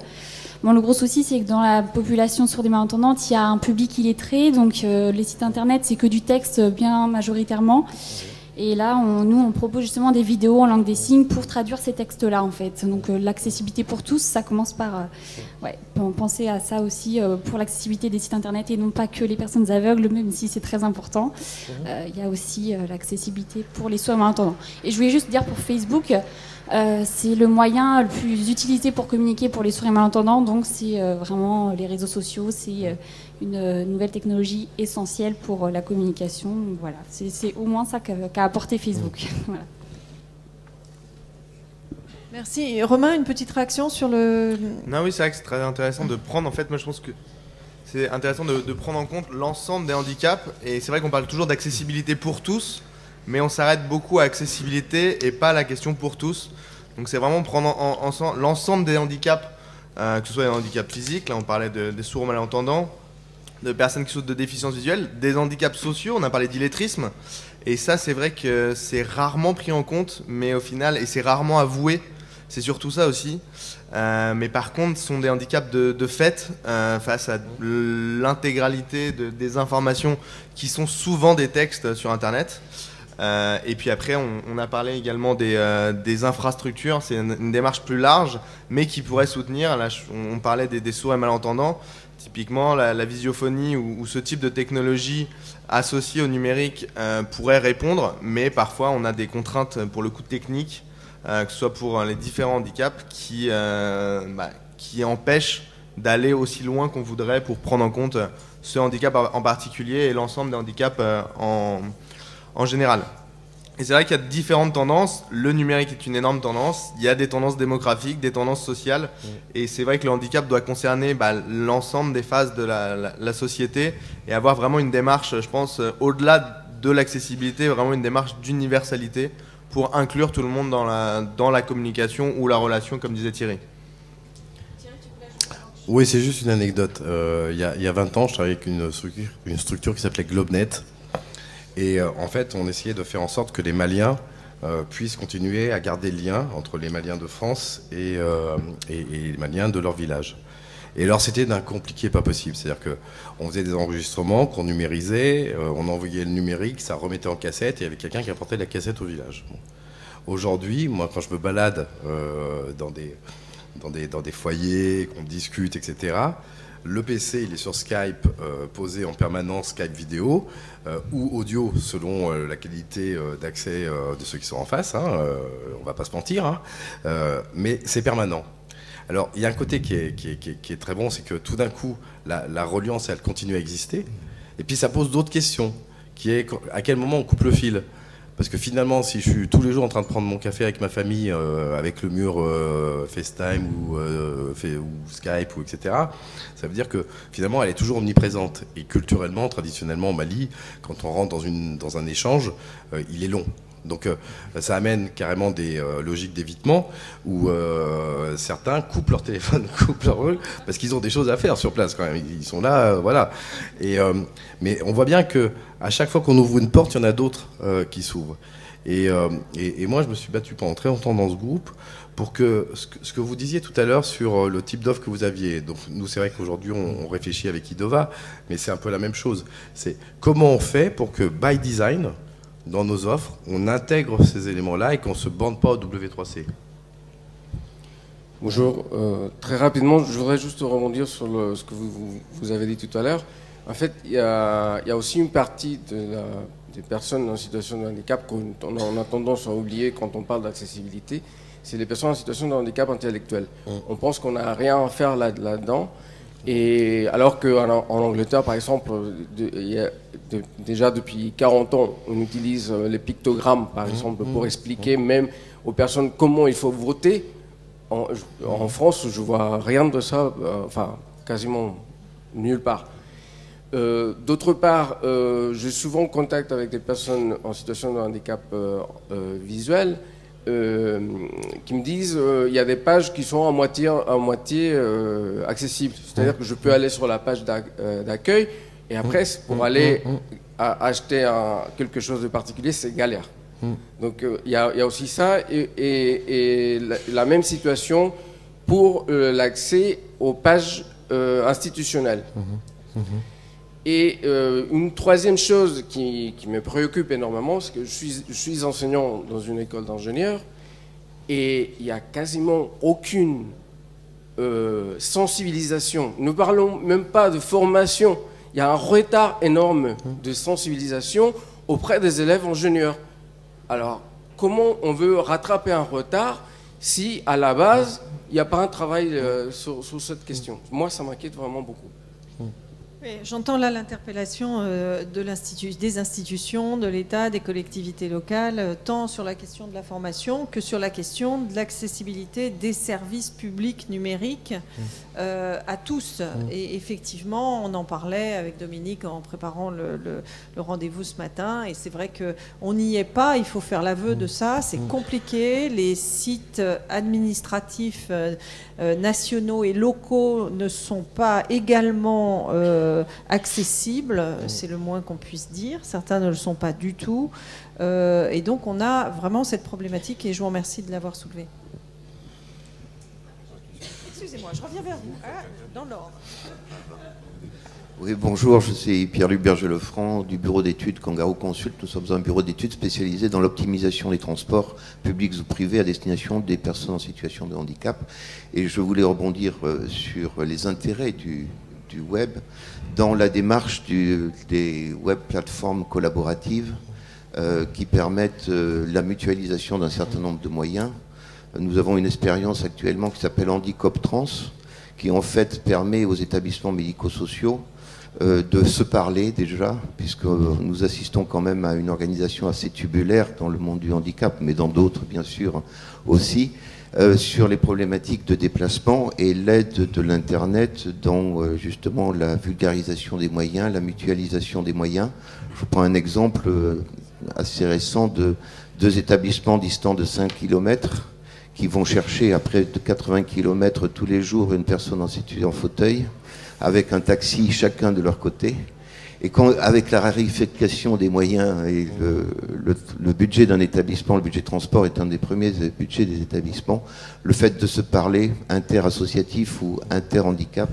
Bon, le gros souci, c'est que dans la population sourde et malentendante, il y a un public illettré, donc les sites Internet, c'est que du texte bien majoritairement. Et là, on propose justement des vidéos en langue des signes pour traduire ces textes-là, en fait. Donc l'accessibilité pour tous, ça commence par penser à ça aussi pour l'accessibilité des sites Internet et non pas que les personnes aveugles, même si c'est très important. Il y a aussi l'accessibilité pour les sourds et malentendants. Et je voulais juste dire pour Facebook, c'est le moyen le plus utilisé pour communiquer pour les sourds et malentendants. Donc c'est vraiment les réseaux sociaux, c'est une nouvelle technologie essentielle pour la communication. Voilà, c'est au moins ça qu'a apporté Facebook. Voilà. Merci. Romain, une petite réaction sur le... Non, oui, c'est vrai que c'est très intéressant de prendre, en fait, moi je pense que c'est intéressant de prendre en compte l'ensemble des handicaps. Et c'est vrai qu'on parle toujours d'accessibilité pour tous, mais on s'arrête beaucoup à accessibilité et pas à la question pour tous. Donc c'est vraiment prendre ensemble l'ensemble des handicaps, que ce soit des handicaps physiques, là on parlait des sourds malentendants, de personnes qui souffrent de déficience visuelle, des handicaps sociaux, on a parlé d'illettrisme, et ça c'est vrai que c'est rarement pris en compte, mais au final, et c'est rarement avoué, c'est surtout ça aussi, mais par contre ce sont des handicaps de fait, face à l'intégralité des informations qui sont souvent des textes sur Internet. Et puis après, on a parlé également des infrastructures, c'est une démarche plus large, mais qui pourrait soutenir, là on parlait des sourds et malentendants, typiquement la visiophonie ou ce type de technologie associée au numérique pourrait répondre, mais parfois on a des contraintes pour le coup technique que ce soit pour les différents handicaps qui empêchent d'aller aussi loin qu'on voudrait pour prendre en compte ce handicap en particulier et l'ensemble des handicaps en général. Et c'est vrai qu'il y a différentes tendances. Le numérique est une énorme tendance. Il y a des tendances démographiques, des tendances sociales. Et c'est vrai que le handicap doit concerner l'ensemble des phases de la société et avoir vraiment une démarche, je pense, au-delà de l'accessibilité, vraiment une démarche d'universalité pour inclure tout le monde dans la communication ou la relation, comme disait Thierry. Oui, c'est juste une anecdote. Il y a 20 ans, je travaillais avec une structure qui s'appelait GlobeNet. Et en fait, on essayait de faire en sorte que les Maliens puissent continuer à garder le lien entre les Maliens de France et les Maliens de leur village. Et alors, c'était d'un compliqué pas possible. C'est-à-dire qu'on faisait des enregistrements, qu'on numérisait, on envoyait le numérique, ça remettait en cassette, et il y avait quelqu'un qui apportait la cassette au village. Bon. Aujourd'hui, moi, quand je me balade dans des foyers, qu'on discute, etc., le PC, il est sur Skype, posé en permanence, Skype vidéo, ou audio, selon la qualité d'accès de ceux qui sont en face, hein, on va pas se mentir, hein, mais c'est permanent. Alors, il y a un côté qui est très bon, c'est que tout d'un coup, la reliance, elle continue à exister, et puis ça pose d'autres questions, qui est à quel moment on coupe le fil. Parce que finalement, si je suis tous les jours en train de prendre mon café avec ma famille, avec le mur FaceTime ou Skype, ou etc., ça veut dire que finalement, elle est toujours omniprésente. Et culturellement, traditionnellement, au Mali, quand on rentre dans un échange, il est long. Donc ça amène carrément des logiques d'évitement où certains coupent leur téléphone, parce qu'ils ont des choses à faire sur place quand même. Ils sont là, voilà. Mais on voit bien que à chaque fois qu'on ouvre une porte, il y en a d'autres qui s'ouvrent. Et moi, je me suis battu pendant très longtemps dans ce groupe pour que ce que vous disiez tout à l'heure sur le type d'offre que vous aviez. Donc nous, c'est vrai qu'aujourd'hui, on réfléchit avec Idova, mais c'est un peu la même chose. C'est comment on fait pour que, by design, dans nos offres, on intègre ces éléments-là et qu'on ne se bande pas au W3C. Bonjour. Très rapidement, je voudrais juste rebondir sur ce que vous avez dit tout à l'heure. En fait, il y a aussi une partie des personnes en situation de handicap qu'on a tendance à oublier quand on parle d'accessibilité. C'est les personnes en situation de handicap intellectuel. On pense qu'on n'a rien à faire là-dedans. Et alors qu'en Angleterre, par exemple, déjà depuis 40 ans, on utilise les pictogrammes, par exemple, pour expliquer même aux personnes comment il faut voter. En France, je vois rien de ça, enfin, quasiment nulle part. D'autre part, j'ai souvent contact avec des personnes en situation de handicap visuel qui me disent il y a des pages qui sont à moitié accessibles. C'est-à-dire que je peux aller sur la page d'accueil et après, pour aller acheter quelque chose de particulier, c'est galère. Donc il y a aussi ça et la même situation pour l'accès aux pages institutionnelles. Et une troisième chose qui me préoccupe énormément, c'est que je suis enseignant dans une école d'ingénieurs et il n'y a quasiment aucune sensibilisation. Ne parlons même pas de formation. Il y a un retard énorme de sensibilisation auprès des élèves ingénieurs. Alors, comment on veut rattraper un retard si, à la base, il n'y a pas un travail sur cette question? Moi, ça m'inquiète vraiment beaucoup. Oui, j'entends là l'interpellation des institutions, de l'État, des collectivités locales, tant sur la question de la formation que sur la question de l'accessibilité des services publics numériques à tous. Et effectivement, on en parlait avec Dominique en préparant le rendez-vous ce matin, et c'est vrai qu'on n'y est pas, il faut faire l'aveu de ça, c'est compliqué, les sites administratifs nationaux et locaux ne sont pas également accessibles, c'est le moins qu'on puisse dire. Certains ne le sont pas du tout. Et donc, on a vraiment cette problématique et je vous remercie de l'avoir soulevée. Excusez-moi, je reviens vers vous, dans l'ordre. Oui, bonjour, je suis Pierre-Luc Berger-Lefranc du bureau d'études Kangaroo Consult. Nous sommes un bureau d'études spécialisé dans l'optimisation des transports publics ou privés à destination des personnes en situation de handicap. Et je voulais rebondir sur les intérêts du web dans la démarche des web plateformes collaboratives qui permettent la mutualisation d'un certain nombre de moyens Nous avons une expérience actuellement qui s'appelle Handicap Trans, qui en fait permet aux établissements médico-sociaux de se parler déjà, puisque nous assistons quand même à une organisation assez tubulaire dans le monde du handicap, mais dans d'autres bien sûr aussi, sur les problématiques de déplacement et l'aide de l'Internet dans justement la vulgarisation des moyens, la mutualisation des moyens. Je prends un exemple assez récent de 2 établissements distants de 5 km qui vont chercher à près de 80 km tous les jours une personne en fauteuil, avec un taxi chacun de leur côté. Et avec la raréfaction des moyens et le budget d'un établissement, le budget de transport est un des premiers budgets des établissements, le fait de se parler inter-associatif ou inter-handicap,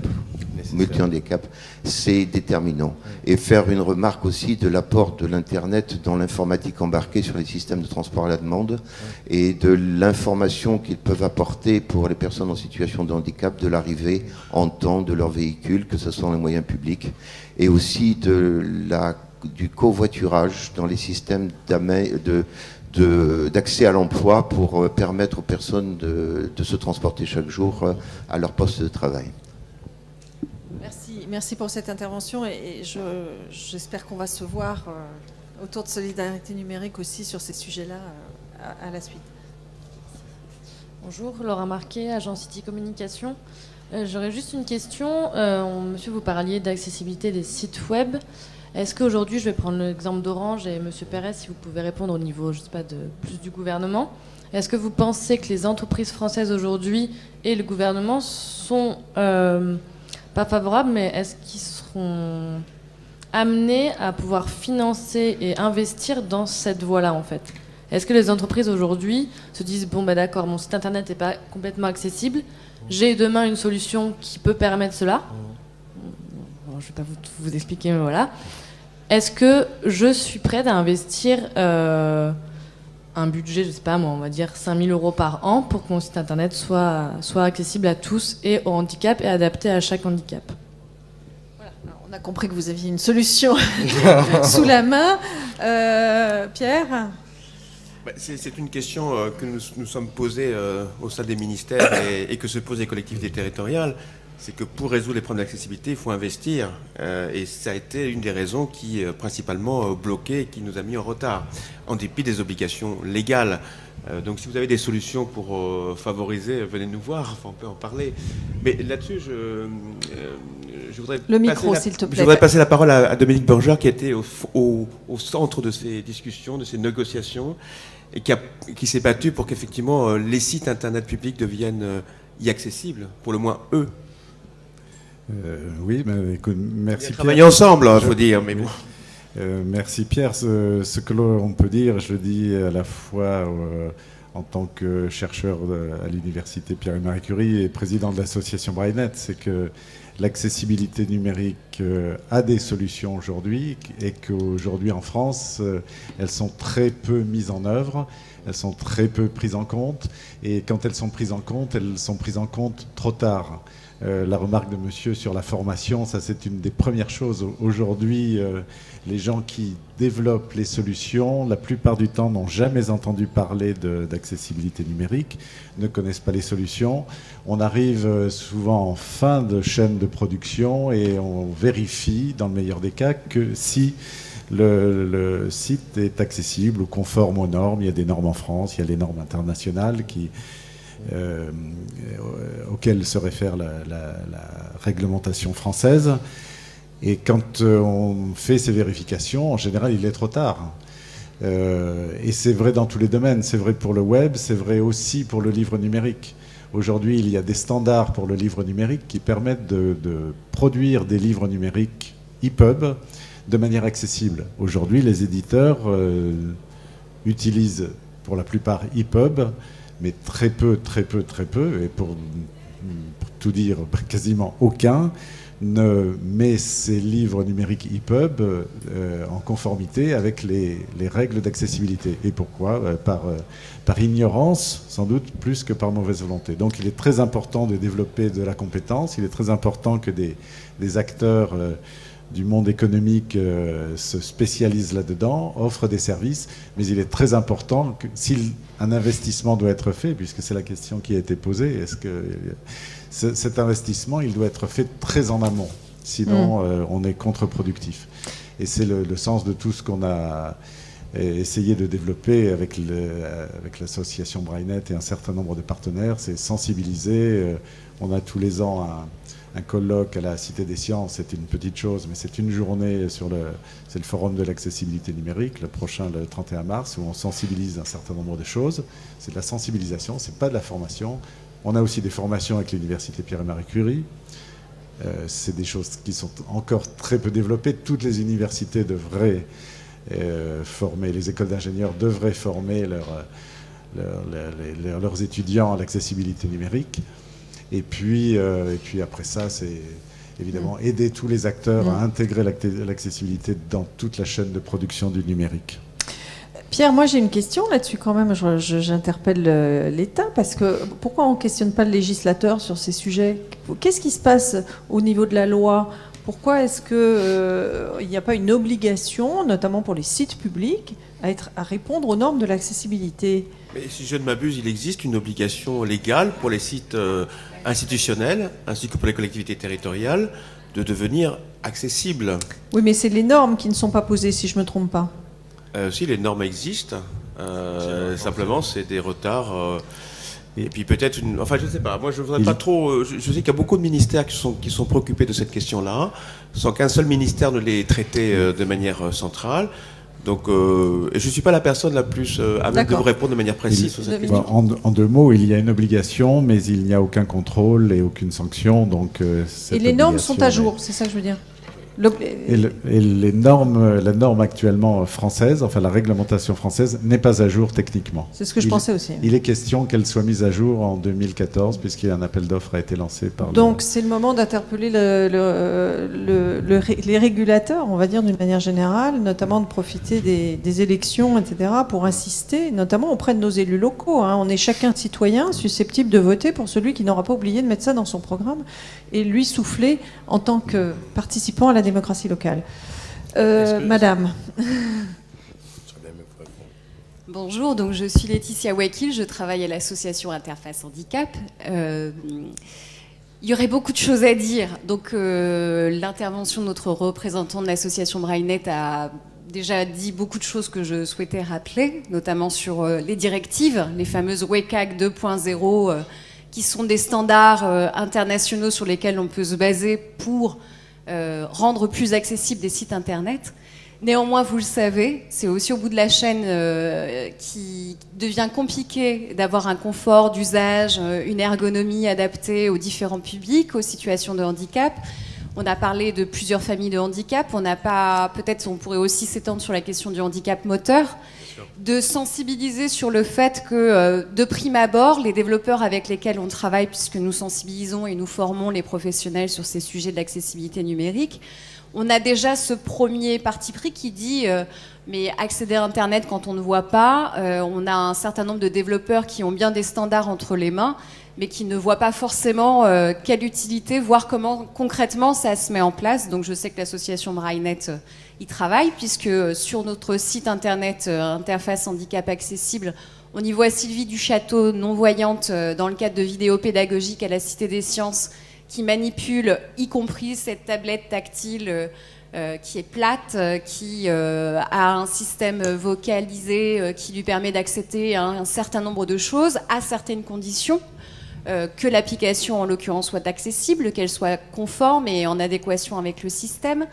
multi-handicap, c'est déterminant. Et faire une remarque aussi de l'apport de l'Internet dans l'informatique embarquée sur les systèmes de transport à la demande et de l'information qu'ils peuvent apporter pour les personnes en situation de handicap, de l'arrivée en temps de leur véhicule, que ce soit les moyens publics, et aussi du covoiturage dans les systèmes d'accès à l'emploi pour permettre aux personnes de se transporter chaque jour à leur poste de travail. Merci pour cette intervention et j'espère qu'on va se voir autour de solidarité numérique aussi sur ces sujets-là à la suite. Bonjour, Laura Marquet, agence City Communication. J'aurais juste une question. Monsieur, vous parliez d'accessibilité des sites web. Est-ce qu'aujourd'hui, je vais prendre l'exemple d'Orange et Monsieur Pérez, si vous pouvez répondre au niveau, je sais pas, plus du gouvernement. Est-ce que vous pensez que les entreprises françaises aujourd'hui et le gouvernement sont pas favorables, mais est-ce qu'ils seront amenés à pouvoir financer et investir dans cette voie-là, en fait? Est-ce que les entreprises aujourd'hui se disent, bon, bah, d'accord, mon site internet n'est pas complètement accessible, j'ai demain une solution qui peut permettre cela. Bon, je ne vais pas vous expliquer, mais voilà. Est-ce que je suis prête à investir un budget, je ne sais pas moi, on va dire 5 000 € par an pour que mon site internet soit accessible à tous et au handicap et adapté à chaque handicap? Voilà. Alors, on a compris que vous aviez une solution sous la main. Pierre? C'est une question que nous sommes posés au sein des ministères et que se posent les collectivités territoriales. C'est que pour résoudre les problèmes d'accessibilité, il faut investir. Et ça a été une des raisons qui, principalement, bloquait et qui nous a mis en retard, en dépit des obligations légales. Donc si vous avez des solutions pour favoriser, venez nous voir, enfin, on peut en parler. Mais là-dessus, je voudrais... Le micro, s'il te plaît. Je voudrais passer la parole à Dominique Borgère, qui était au centre de ces discussions, de ces négociations, et qui s'est battu pour qu'effectivement les sites internet publics deviennent accessibles, pour le moins eux. Oui, mais écoute, merci Pierre. Travailler ensemble, il faut dire. Mais bon. Merci Pierre. Ce que l'on peut dire, je le dis à la fois en tant que chercheur à l'université Pierre et Marie Curie et président de l'association BrailleNet, c'est que l'accessibilité numérique a des solutions aujourd'hui et qu'aujourd'hui en France, elles sont très peu mises en œuvre, elles sont très peu prises en compte et quand elles sont prises en compte trop tard. La remarque de monsieur sur la formation, ça c'est une des premières choses. Aujourd'hui, les gens qui développent les solutions, la plupart du temps n'ont jamais entendu parler d'accessibilité numérique, ne connaissent pas les solutions. On arrive souvent en fin de chaîne de production et on vérifie, dans le meilleur des cas, que si le site est accessible ou conforme aux normes. Il y a des normes en France, il y a les normes internationales auxquelles se réfère la réglementation française. Et quand on fait ces vérifications, en général, il est trop tard. Et c'est vrai dans tous les domaines. C'est vrai pour le web, c'est vrai aussi pour le livre numérique. Aujourd'hui, il y a des standards pour le livre numérique qui permettent de produire des livres numériques EPUB de manière accessible. Aujourd'hui, les éditeurs utilisent pour la plupart EPUB, mais très peu, et pour tout dire, quasiment aucun, ne met ces livres numériques EPUB en conformité avec les règles d'accessibilité. Et pourquoi ? Par ignorance, sans doute, plus que par mauvaise volonté. Donc il est très important de développer de la compétence, il est très important que des acteurs du monde économique se spécialise là-dedans, offre des services, mais il est très important que si un investissement doit être fait, puisque c'est la question qui a été posée, est-ce que cet investissement, il doit être fait très en amont, sinon on est contre-productif. Et c'est le sens de tout ce qu'on a essayé de développer avec l'association Braillenet et un certain nombre de partenaires, c'est sensibiliser. On a tous les ans un colloque à la Cité des Sciences, c'est une petite chose, mais c'est une journée c'est le forum de l'accessibilité numérique, le prochain, le 31 mars, où on sensibilise un certain nombre de choses. C'est de la sensibilisation, c'est pas de la formation. On a aussi des formations avec l'université Pierre et Marie Curie. C'est des choses qui sont encore très peu développées. Toutes les universités devraient former, les écoles d'ingénieurs devraient former leurs étudiants à l'accessibilité numérique. Et puis après ça, c'est évidemment aider tous les acteurs à intégrer l'accessibilité dans toute la chaîne de production du numérique. Pierre, moi j'ai une question là-dessus quand même, j'interpelle l'État, parce que pourquoi on ne questionne pas le législateur sur ces sujets? Qu'est-ce qui se passe au niveau de la loi? Pourquoi est-ce qu'il n'y a pas une obligation, notamment pour les sites publics, à répondre aux normes de l'accessibilité? Mais si je ne m'abuse, il existe une obligation légale pour les sites institutionnels, ainsi que pour les collectivités territoriales, de devenir accessibles. Oui, mais c'est les normes qui ne sont pas posées, si je ne me trompe pas. Si, les normes existent. Simplement, c'est des retards. Et puis peut-être enfin, je ne sais pas. Moi, je voudrais pas trop. Je sais qu'il y a beaucoup de ministères qui sont préoccupés de cette question-là, sans qu'un seul ministère ne l'ait traité de manière centrale. Donc, et je ne suis pas la personne la plus à même de vous répondre de manière précise sur cette question. En deux mots, il y a une obligation, mais il n'y a aucun contrôle et aucune sanction. Donc, et les normes sont à jour, c'est ça que je veux dire. Et la norme actuellement française, enfin la réglementation française, n'est pas à jour techniquement. C'est ce que je pensais aussi. Il est question qu'elle soit mise à jour en 2014, puisqu'il y a un appel d'offres a été lancé par. Donc c'est le moment d'interpeller les régulateurs, on va dire d'une manière générale, notamment de profiter des élections, etc., pour insister, notamment auprès de nos élus locaux. On est chacun citoyen susceptible de voter pour celui qui n'aura pas oublié de mettre ça dans son programme et lui souffler en tant que participant à la démocratie locale. Madame. Bonjour, donc je suis Laetitia Wakil, je travaille à l'association Interface Handicap. Il y aurait beaucoup de choses à dire. Donc l'intervention de notre représentant de l'association Braillenet a déjà dit beaucoup de choses que je souhaitais rappeler, notamment sur les directives, les fameuses WCAG 2.0, qui sont des standards internationaux sur lesquels on peut se baser pour rendre plus accessibles des sites internet. Néanmoins, vous le savez, c'est aussi au bout de la chaîne qui devient compliqué d'avoir un confort d'usage, une ergonomie adaptée aux différents publics, aux situations de handicap. On a parlé de plusieurs familles de handicap. Peut-être on pourrait aussi s'étendre sur la question du handicap moteur, de sensibiliser sur le fait que, de prime abord, les développeurs avec lesquels on travaille, puisque nous sensibilisons et nous formons les professionnels sur ces sujets de l'accessibilité numérique, on a déjà ce premier parti pris qui dit mais accéder à Internet quand on ne voit pas, on a un certain nombre de développeurs qui ont bien des standards entre les mains, mais qui ne voient pas forcément quelle utilité, voire comment concrètement ça se met en place. Donc je sais que l'association Braillenet y travaille, puisque sur notre site internet Interface Handicap Accessible, on y voit Sylvie Duchâteau, non-voyante, dans le cadre de vidéos pédagogiques à la Cité des Sciences, qui manipule y compris cette tablette tactile qui est plate, qui a un système vocalisé qui lui permet d'accéder à un certain nombre de choses à certaines conditions, que l'application en l'occurrence soit accessible, qu'elle soit conforme et en adéquation avec le système.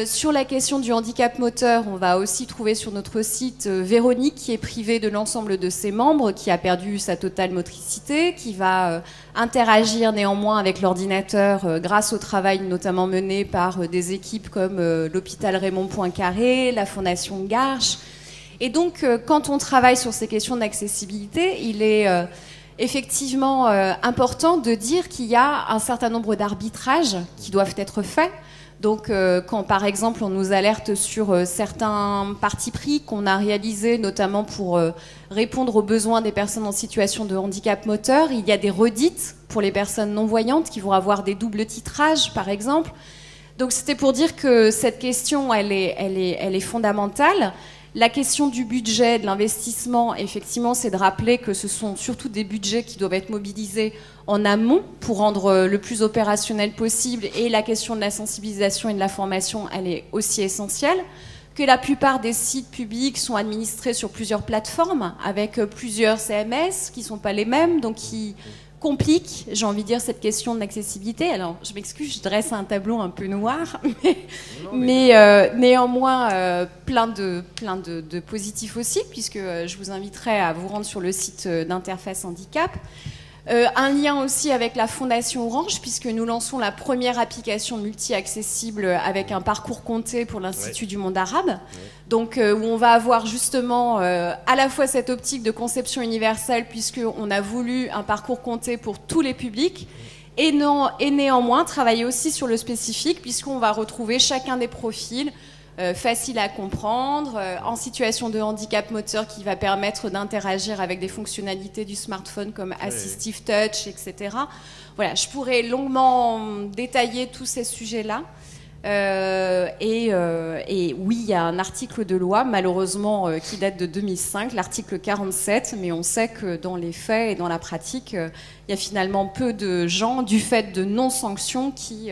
Sur la question du handicap moteur, on va aussi trouver sur notre site Véronique, qui est privée de l'ensemble de ses membres, qui a perdu sa totale motricité, qui va interagir néanmoins avec l'ordinateur grâce au travail notamment mené par des équipes comme l'hôpital Raymond Poincaré, la Fondation Garches. Et donc, quand on travaille sur ces questions d'accessibilité, il est effectivement important de dire qu'il y a un certain nombre d'arbitrages qui doivent être faits. Donc quand par exemple on nous alerte sur certains partis pris qu'on a réalisés notamment pour répondre aux besoins des personnes en situation de handicap moteur, il y a des redites pour les personnes non-voyantes qui vont avoir des doubles titrages par exemple. Donc c'était pour dire que cette question, elle est fondamentale. La question du budget, de l'investissement, effectivement, c'est de rappeler que ce sont surtout des budgets qui doivent être mobilisés en amont pour rendre le plus opérationnel possible. Et la question de la sensibilisation et de la formation, elle est aussi essentielle. Que la plupart des sites publics sont administrés sur plusieurs plateformes, avec plusieurs CMS qui ne sont pas les mêmes, donc qui compliquent, j'ai envie de dire, cette question de l'accessibilité. Alors, je m'excuse, je dresse un tableau un peu noir, mais néanmoins, plein de positifs aussi, puisque je vous inviterai à vous rendre sur le site d'Interface Handicap. Un lien aussi avec la Fondation Orange, puisque nous lançons la première application multi-accessible avec un parcours compté pour l'Institut du monde arabe. Donc, où on va avoir justement à la fois cette optique de conception universelle, puisqu'on a voulu un parcours compté pour tous les publics, et néanmoins travailler aussi sur le spécifique, puisqu'on va retrouver chacun des profils facile à comprendre, en situation de handicap moteur qui va permettre d'interagir avec des fonctionnalités du smartphone comme Assistive Touch, etc. Voilà, je pourrais longuement détailler tous ces sujets-là. Et oui, il y a un article de loi, malheureusement, qui date de 2005, l'article 47, mais on sait que dans les faits et dans la pratique, il y a finalement peu de gens, du fait de non-sanctions, qui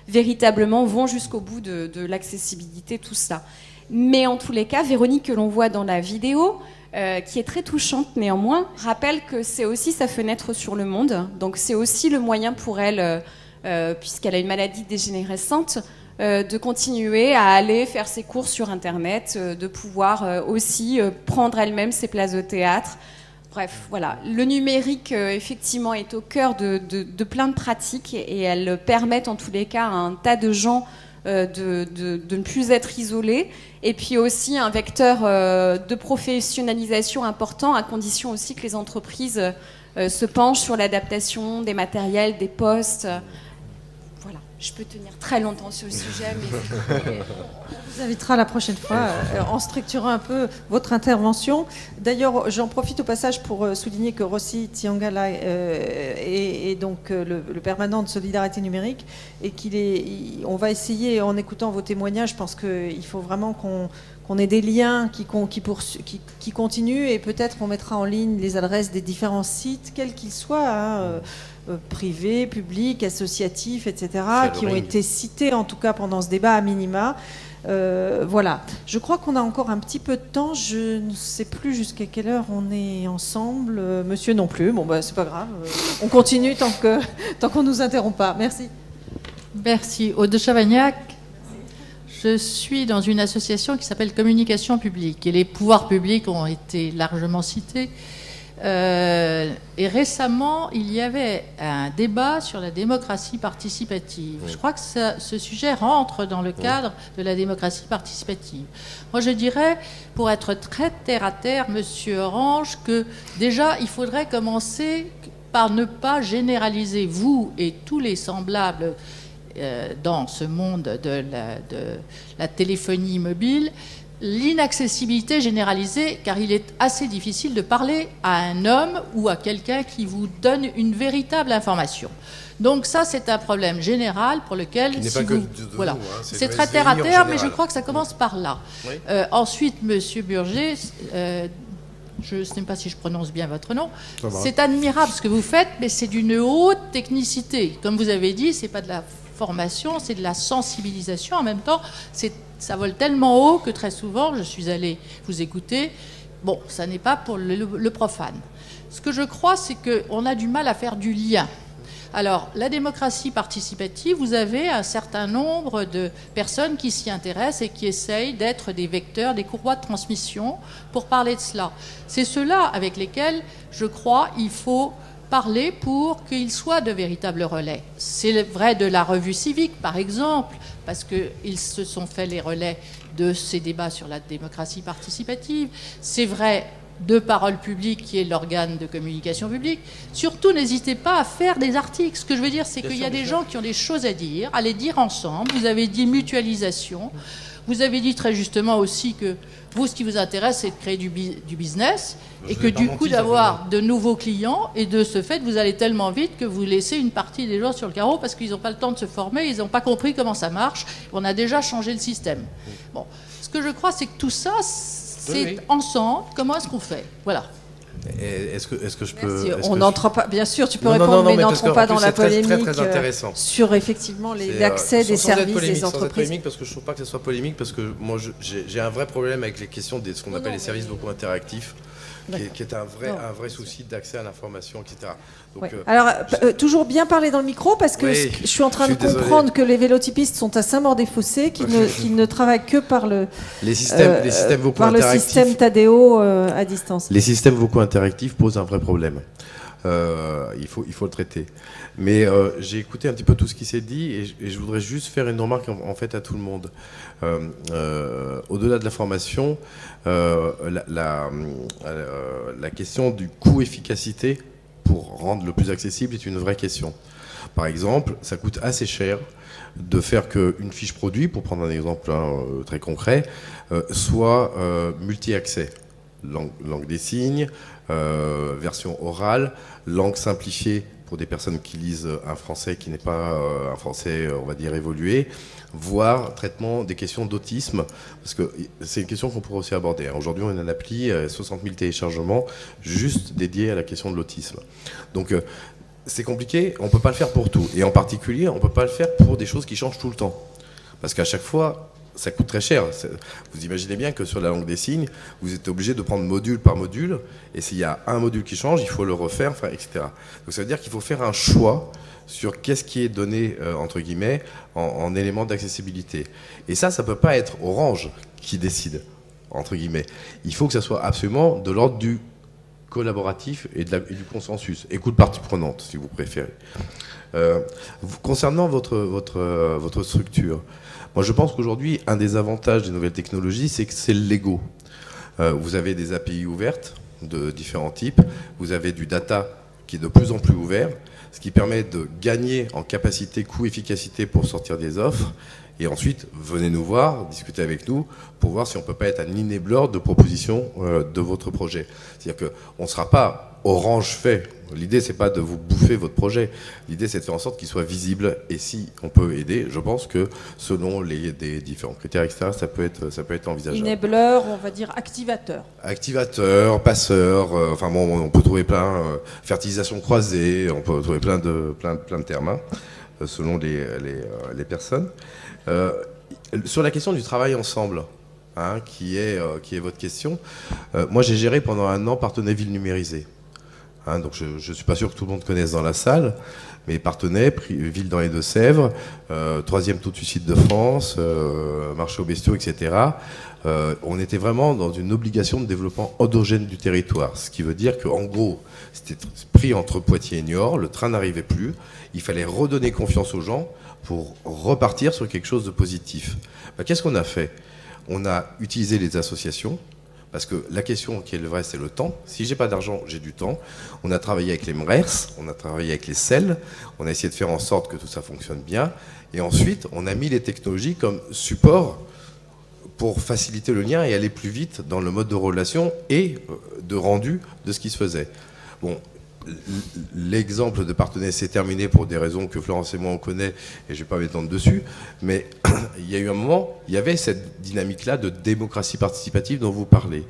véritablement vont jusqu'au bout de l'accessibilité, tout ça. Mais en tous les cas, Véronique, que l'on voit dans la vidéo, qui est très touchante néanmoins, rappelle que c'est aussi sa fenêtre sur le monde. Donc c'est aussi le moyen pour elle, puisqu'elle a une maladie dégénérescente, de continuer à aller faire ses courses sur Internet, de pouvoir aussi prendre elle-même ses places de théâtre. Bref, voilà. Le numérique, effectivement, est au cœur de plein de pratiques et elles permettent en tous les cas à un tas de gens de ne plus être isolés. Et puis aussi un vecteur de professionnalisation important, à condition aussi que les entreprises se penchent sur l'adaptation des matériels, des postes. Voilà, je peux tenir très longtemps sur le sujet, mais... On vous invitera la prochaine fois en structurant un peu votre intervention. D'ailleurs, j'en profite au passage pour souligner que Rossi Tiangala est donc le permanent de Solidarité Numérique et on va essayer, en écoutant vos témoignages, je pense qu'il faut vraiment qu'on ait des liens qui continuent et peut-être on mettra en ligne les adresses des différents sites, quels qu'ils soient, privés, publics, associatifs, etc., qui ont été cités en tout cas pendant ce débat à minima. Voilà, je crois qu'on a encore un petit peu de temps. Je ne sais plus jusqu'à quelle heure on est ensemble. Monsieur non plus. Bon, bah, c'est pas grave. On continue tant qu'on nous interrompt pas. Merci. Merci. Aude de Chavagnac. Je suis dans une association qui s'appelle Communication publique et les pouvoirs publics ont été largement cités. Et récemment, il y avait un débat sur la démocratie participative. Je crois que ce sujet rentre dans le cadre de la démocratie participative. Moi, je dirais, pour être très terre-à-terre, Monsieur Orange, que déjà, il faudrait commencer par ne pas généraliser, vous et tous les semblables dans ce monde de la téléphonie mobile, l'inaccessibilité généralisée, car il est assez difficile de parler à un homme ou à quelqu'un qui vous donne une véritable information. Donc ça, c'est un problème général pour lequel... Qui n'est pas que de voilà. nous, hein, c'est très terre à terre, mais je crois que ça commence par là. Oui. Ensuite, Monsieur Burger, je ne sais pas si je prononce bien votre nom, c'est admirable ce que vous faites, mais c'est d'une haute technicité. Comme vous avez dit, c'est pas de la formation, c'est de la sensibilisation. En même temps, ça vole tellement haut que très souvent, je suis allée vous écouter. Bon, ça n'est pas pour le profane. Ce que je crois, c'est qu'on a du mal à faire du lien. Alors, la démocratie participative, vous avez un certain nombre de personnes qui s'y intéressent et qui essayent d'être des vecteurs, des courroies de transmission pour parler de cela. C'est ceux-là avec lesquels, je crois, il faut parler pour qu'ils soient de véritables relais. C'est vrai de la revue civique, par exemple, parce qu'ils se sont fait les relais de ces débats sur la démocratie participative. C'est vrai de Parole publique, qui est l'organe de communication publique. Surtout, n'hésitez pas à faire des articles. Ce que je veux dire, c'est qu'il y a des gens qui ont des choses à dire, à les dire ensemble. Vous avez dit mutualisation. Vous avez dit très justement aussi que vous, ce qui vous intéresse, c'est de créer du business et que du coup d'avoir de nouveaux clients, et de ce fait, vous allez tellement vite que vous laissez une partie des gens sur le carreau parce qu'ils n'ont pas le temps de se former, ils n'ont pas compris comment ça marche, on a déjà changé le système. Bon, ce que je crois, c'est que tout ça, c'est ensemble. Comment est-ce qu'on fait? Voilà. Est-ce que je peux... On n'entre pas, bien sûr, tu peux répondre, mais n'entrons pas dans la polémique sur effectivement l'accès des services des entreprises. Sans être polémique, parce que je ne trouve pas que ce soit polémique, parce que moi j'ai un vrai problème avec les questions de ce qu'on appelle les services vocaux interactifs, qui est un vrai souci d'accès à l'information, etc. Donc, alors, toujours bien parler dans le micro, parce que je suis en train de comprendre que les vélotypistes sont à Saint-Maur-des-Fossés, qu'ils ne travaillent que par les systèmes vocaux interactifs. Le système Tadeo à distance. Les systèmes vocaux interactifs posent un vrai problème. Il faut le traiter. Mais j'ai écouté un petit peu tout ce qui s'est dit, et je voudrais juste faire une remarque en fait à tout le monde. Au-delà de la formation, la question du coût-efficacité pour rendre le plus accessible est une vraie question. Par exemple, ça coûte assez cher de faire qu'une fiche produit, pour prendre un exemple très concret, soit multi-accès. Langue des signes, version orale, langue simplifiée pour des personnes qui lisent un français qui n'est pas un français, on va dire, évolué, voire traitement des questions d'autisme, parce que c'est une question qu'on pourrait aussi aborder. Aujourd'hui, on a une appli, 60 000 téléchargements, juste dédiée à la question de l'autisme. Donc, c'est compliqué, on ne peut pas le faire pour tout. Et en particulier, on ne peut pas le faire pour des choses qui changent tout le temps. Parce qu'à chaque fois, ça coûte très cher. Vous imaginez bien que sur la langue des signes, vous êtes obligé de prendre module par module, et s'il y a un module qui change, il faut le refaire, enfin, etc. Donc ça veut dire qu'il faut faire un choix sur qu'est-ce qui est donné, entre guillemets, en éléments d'accessibilité. Et ça ne peut pas être Orange qui décide, entre guillemets. Il faut que ça soit absolument de l'ordre du collaboratif et du consensus. Écoute partie prenante, si vous préférez. Concernant votre structure, moi, je pense qu'aujourd'hui, un des avantages des nouvelles technologies, c'est que c'est le Lego. Vous avez des API ouvertes de différents types. Vous avez du data qui est de plus en plus ouvert, ce qui permet de gagner en capacité, coût, efficacité pour sortir des offres. Et ensuite, venez nous voir, discutez avec nous pour voir si on ne peut pas être un enabler de proposition de votre projet. C'est-à-dire qu'on ne sera pas Orange fait. L'idée, c'est pas de vous bouffer votre projet. L'idée, c'est de faire en sorte qu'il soit visible. Et si on peut aider, je pense que selon des différents critères, etc., ça peut être envisageable. Enabler, on va dire activateur. Activateur, passeur, enfin bon, on peut trouver plein, fertilisation croisée, on peut trouver plein de termes, hein, selon les personnes. Sur la question du travail ensemble, hein, qui est votre question, moi j'ai géré pendant un an Partenay Ville Numérisée. Hein, donc je ne suis pas sûr que tout le monde connaisse dans la salle, mais Partenay, ville dans les Deux-Sèvres, 3e taux de suicide de France, marché aux bestiaux, etc. On était vraiment dans une obligation de développement endogène du territoire, ce qui veut dire qu'en gros, c'était pris entre Poitiers et Niort, le train n'arrivait plus, il fallait redonner confiance aux gens pour repartir sur quelque chose de positif. Qu'est-ce qu'on a fait? On a utilisé les associations, parce que la question qui est le vrai, c'est le temps. Si j'ai pas d'argent, j'ai du temps. On a travaillé avec les MRERS, on a travaillé avec les CEL, on a essayé de faire en sorte que tout ça fonctionne bien. Et ensuite, on a mis les technologies comme support pour faciliter le lien et aller plus vite dans le mode de relation et de rendu de ce qui se faisait. Bon, l'exemple de Partenay s'est terminé pour des raisons que Florence et moi on connaît et je ne vais pas m'étendre dessus, mais il y a eu un moment, il y avait cette dynamique-là de démocratie participative dont vous parlez.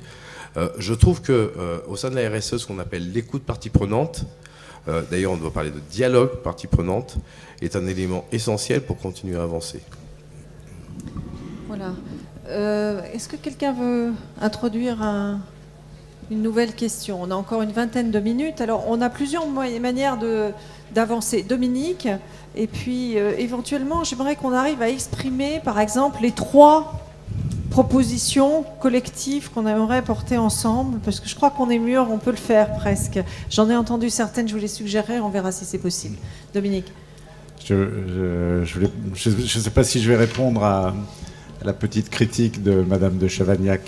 Je trouve qu'au sein de la RSE, ce qu'on appelle l'écoute partie prenante, d'ailleurs on doit parler de dialogue partie prenante, est un élément essentiel pour continuer à avancer. Voilà. Est-ce que quelqu'un veut introduire une nouvelle question? On a encore une vingtaine de minutes. Alors, on a plusieurs manières d'avancer. Dominique, et puis éventuellement, j'aimerais qu'on arrive à exprimer, par exemple, les 3 propositions collectives qu'on aimerait porter ensemble, parce que je crois qu'on est mûr, on peut le faire presque. J'en ai entendu certaines, je vous les suggérerai, on verra si c'est possible. Dominique. Je ne sais pas si je vais répondre à la petite critique de Madame de Chavagnac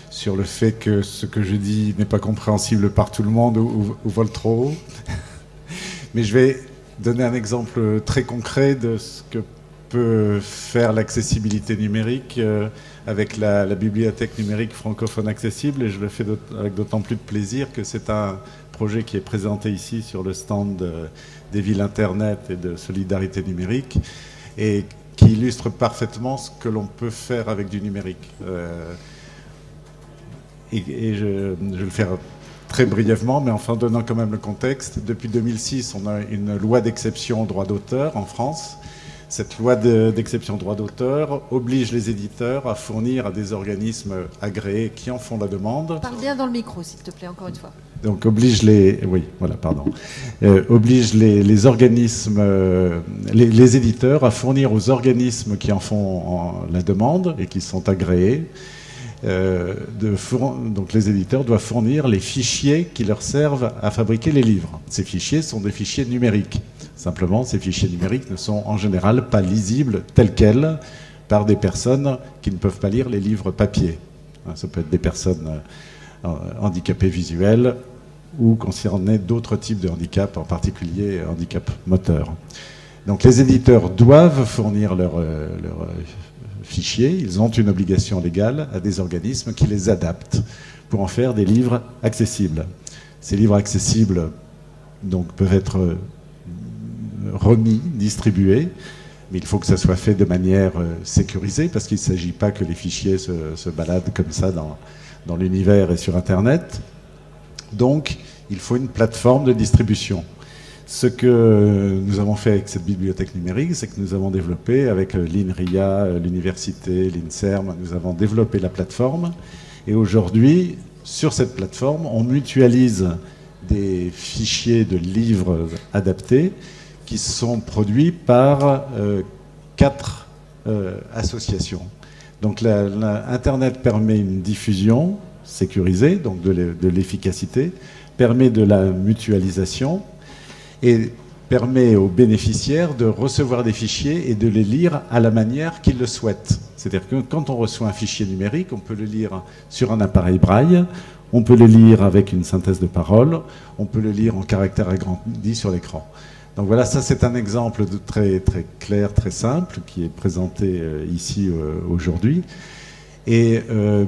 sur le fait que ce que je dis n'est pas compréhensible par tout le monde ou vole trop haut. Mais je vais donner un exemple très concret de ce que peut faire l'accessibilité numérique avec la bibliothèque numérique francophone accessible, et je le fais avec d'autant plus de plaisir que c'est un projet qui est présenté ici sur le stand des villes Internet et de solidarité numérique, et qui illustre parfaitement ce que l'on peut faire avec du numérique. Et je vais le faire très brièvement, mais enfin donnant quand même le contexte. Depuis 2006, on a une loi d'exception au droit d'auteur en France. Cette loi d'exception au droit d'auteur oblige les éditeurs à fournir à des organismes agréés qui en font la demande. Parle bien dans le micro, s'il te plaît, encore une fois. Donc oblige les organismes, les éditeurs à fournir aux organismes qui en font la demande et qui sont agréés. Donc les éditeurs doivent fournir les fichiers qui leur servent à fabriquer les livres. Ces fichiers sont des fichiers numériques. Simplement, ces fichiers numériques ne sont en général pas lisibles tels quels par des personnes qui ne peuvent pas lire les livres papier. Ça peut être des personnes handicapées visuelles ou concernées d'autres types de handicap, en particulier handicap moteur. Donc les éditeurs doivent fournir leurs fichiers, ils ont une obligation légale à des organismes qui les adaptent pour en faire des livres accessibles. Ces livres accessibles donc, peuvent être remis, distribués, mais il faut que ça soit fait de manière sécurisée, parce qu'il ne s'agit pas que les fichiers se baladent comme ça dans l'univers et sur Internet. Donc, il faut une plateforme de distribution. Ce que nous avons fait avec cette bibliothèque numérique, c'est que nous avons développé avec l'INRIA, l'université, l'INSERM, nous avons développé la plateforme. Et aujourd'hui, sur cette plateforme, on mutualise des fichiers de livres adaptés qui sont produits par 4 associations. Donc Internet permet une diffusion sécurisée, donc de l'efficacité, permet de la mutualisation et permet aux bénéficiaires de recevoir des fichiers et de les lire à la manière qu'ils le souhaitent. C'est-à-dire que quand on reçoit un fichier numérique, on peut le lire sur un appareil braille, on peut le lire avec une synthèse de parole, on peut le lire en caractères agrandis sur l'écran. Donc voilà, ça c'est un exemple de très, très clair, très simple, qui est présenté ici aujourd'hui. Et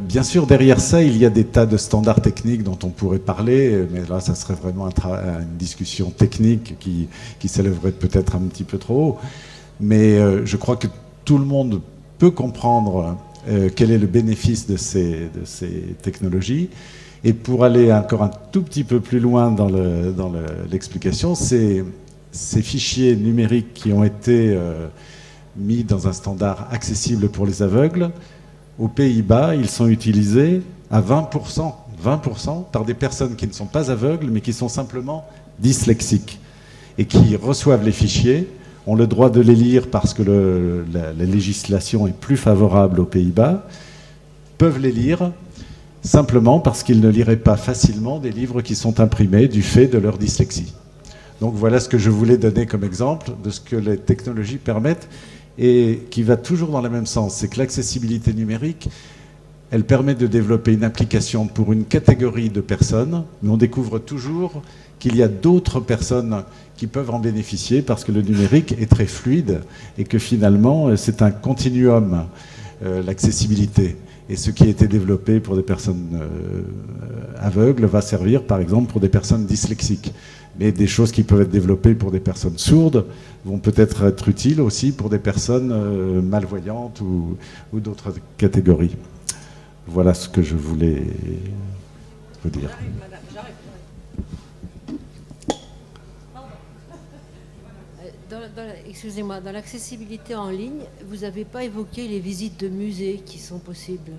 bien sûr, derrière ça, il y a des tas de standards techniques dont on pourrait parler, mais là, ça serait vraiment une discussion technique qui s'élèverait peut-être un petit peu trop haut. Mais je crois que tout le monde peut comprendre quel est le bénéfice de ces technologies. Et pour aller encore un tout petit peu plus loin dans l'explication, ces fichiers numériques qui ont été mis dans un standard accessible pour les aveugles, aux Pays-Bas, ils sont utilisés à 20% par des personnes qui ne sont pas aveugles, mais qui sont simplement dyslexiques et qui reçoivent les fichiers, ont le droit de les lire parce que la législation est plus favorable aux Pays-Bas, peuvent les lire simplement parce qu'ils ne liraient pas facilement des livres qui sont imprimés du fait de leur dyslexie. Donc voilà ce que je voulais donner comme exemple de ce que les technologies permettent, et qui va toujours dans le même sens. C'est que l'accessibilité numérique, elle permet de développer une application pour une catégorie de personnes, mais on découvre toujours qu'il y a d'autres personnes qui peuvent en bénéficier parce que le numérique est très fluide et que finalement, c'est un continuum, l'accessibilité. Et ce qui a été développé pour des personnes aveugles va servir, par exemple, pour des personnes dyslexiques. Mais des choses qui peuvent être développées pour des personnes sourdes vont peut-être être utiles aussi pour des personnes malvoyantes ou d'autres catégories. Voilà ce que je voulais vous dire. Excusez-moi, dans l'accessibilité en ligne, vous n'avez pas évoqué les visites de musées qui sont possibles.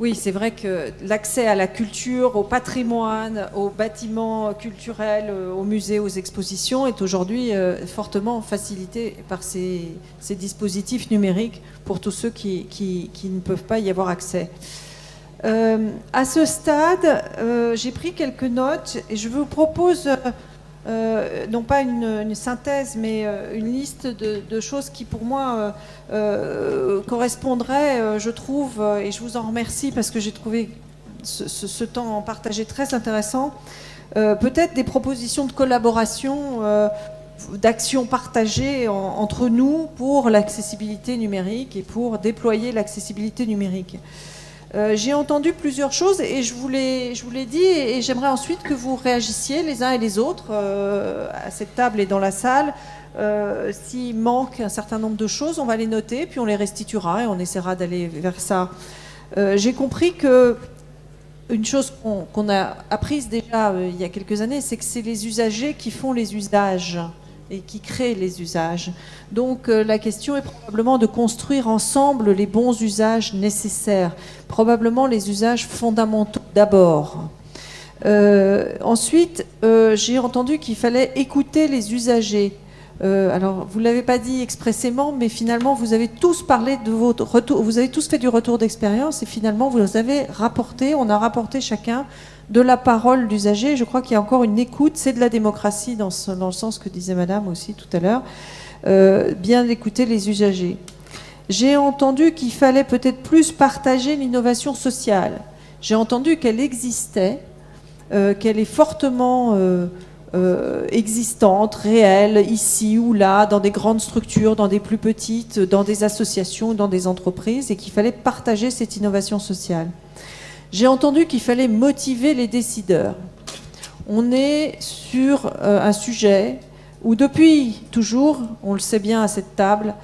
Oui, c'est vrai que l'accès à la culture, au patrimoine, aux bâtiments culturels, aux musées, aux expositions est aujourd'hui fortement facilité par ces dispositifs numériques pour tous ceux qui ne peuvent pas y avoir accès. À ce stade, j'ai pris quelques notes et je vous propose non pas une synthèse, mais une liste de choses qui pour moi correspondraient, je trouve, et je vous en remercie parce que j'ai trouvé ce temps partagé très intéressant, peut-être des propositions de collaboration d'actions partagées entre nous pour l'accessibilité numérique et pour déployer l'accessibilité numérique. J'ai entendu plusieurs choses et je vous l'ai dit et j'aimerais ensuite que vous réagissiez les uns et les autres à cette table et dans la salle. S'il manque un certain nombre de choses, on va les noter, puis on les restituera et on essaiera d'aller vers ça. J'ai compris que une chose qu'on a apprise déjà il y a quelques années, c'est que c'est les usagers qui font les usages et qui créent les usages. Donc la question est probablement de construire ensemble les bons usages nécessaires, probablement les usages fondamentaux d'abord. Ensuite, j'ai entendu qu'il fallait écouter les usagers. Alors, vous ne l'avez pas dit expressément, mais finalement, vous avez tous parlé de votre retour, vous avez tous fait du retour d'expérience et finalement, vous avez rapporté, on a rapporté chacun de la parole d'usager. Je crois qu'il y a encore une écoute, c'est de la démocratie dans le sens que disait Madame aussi tout à l'heure, bien écouter les usagers. J'ai entendu qu'il fallait peut-être plus partager l'innovation sociale. J'ai entendu qu'elle existait, qu'elle est fortement existante, réelle, ici ou là, dans des grandes structures, dans des plus petites, dans des associations, dans des entreprises, et qu'il fallait partager cette innovation sociale. J'ai entendu qu'il fallait motiver les décideurs. On est sur un sujet où depuis toujours, on le sait bien à cette table,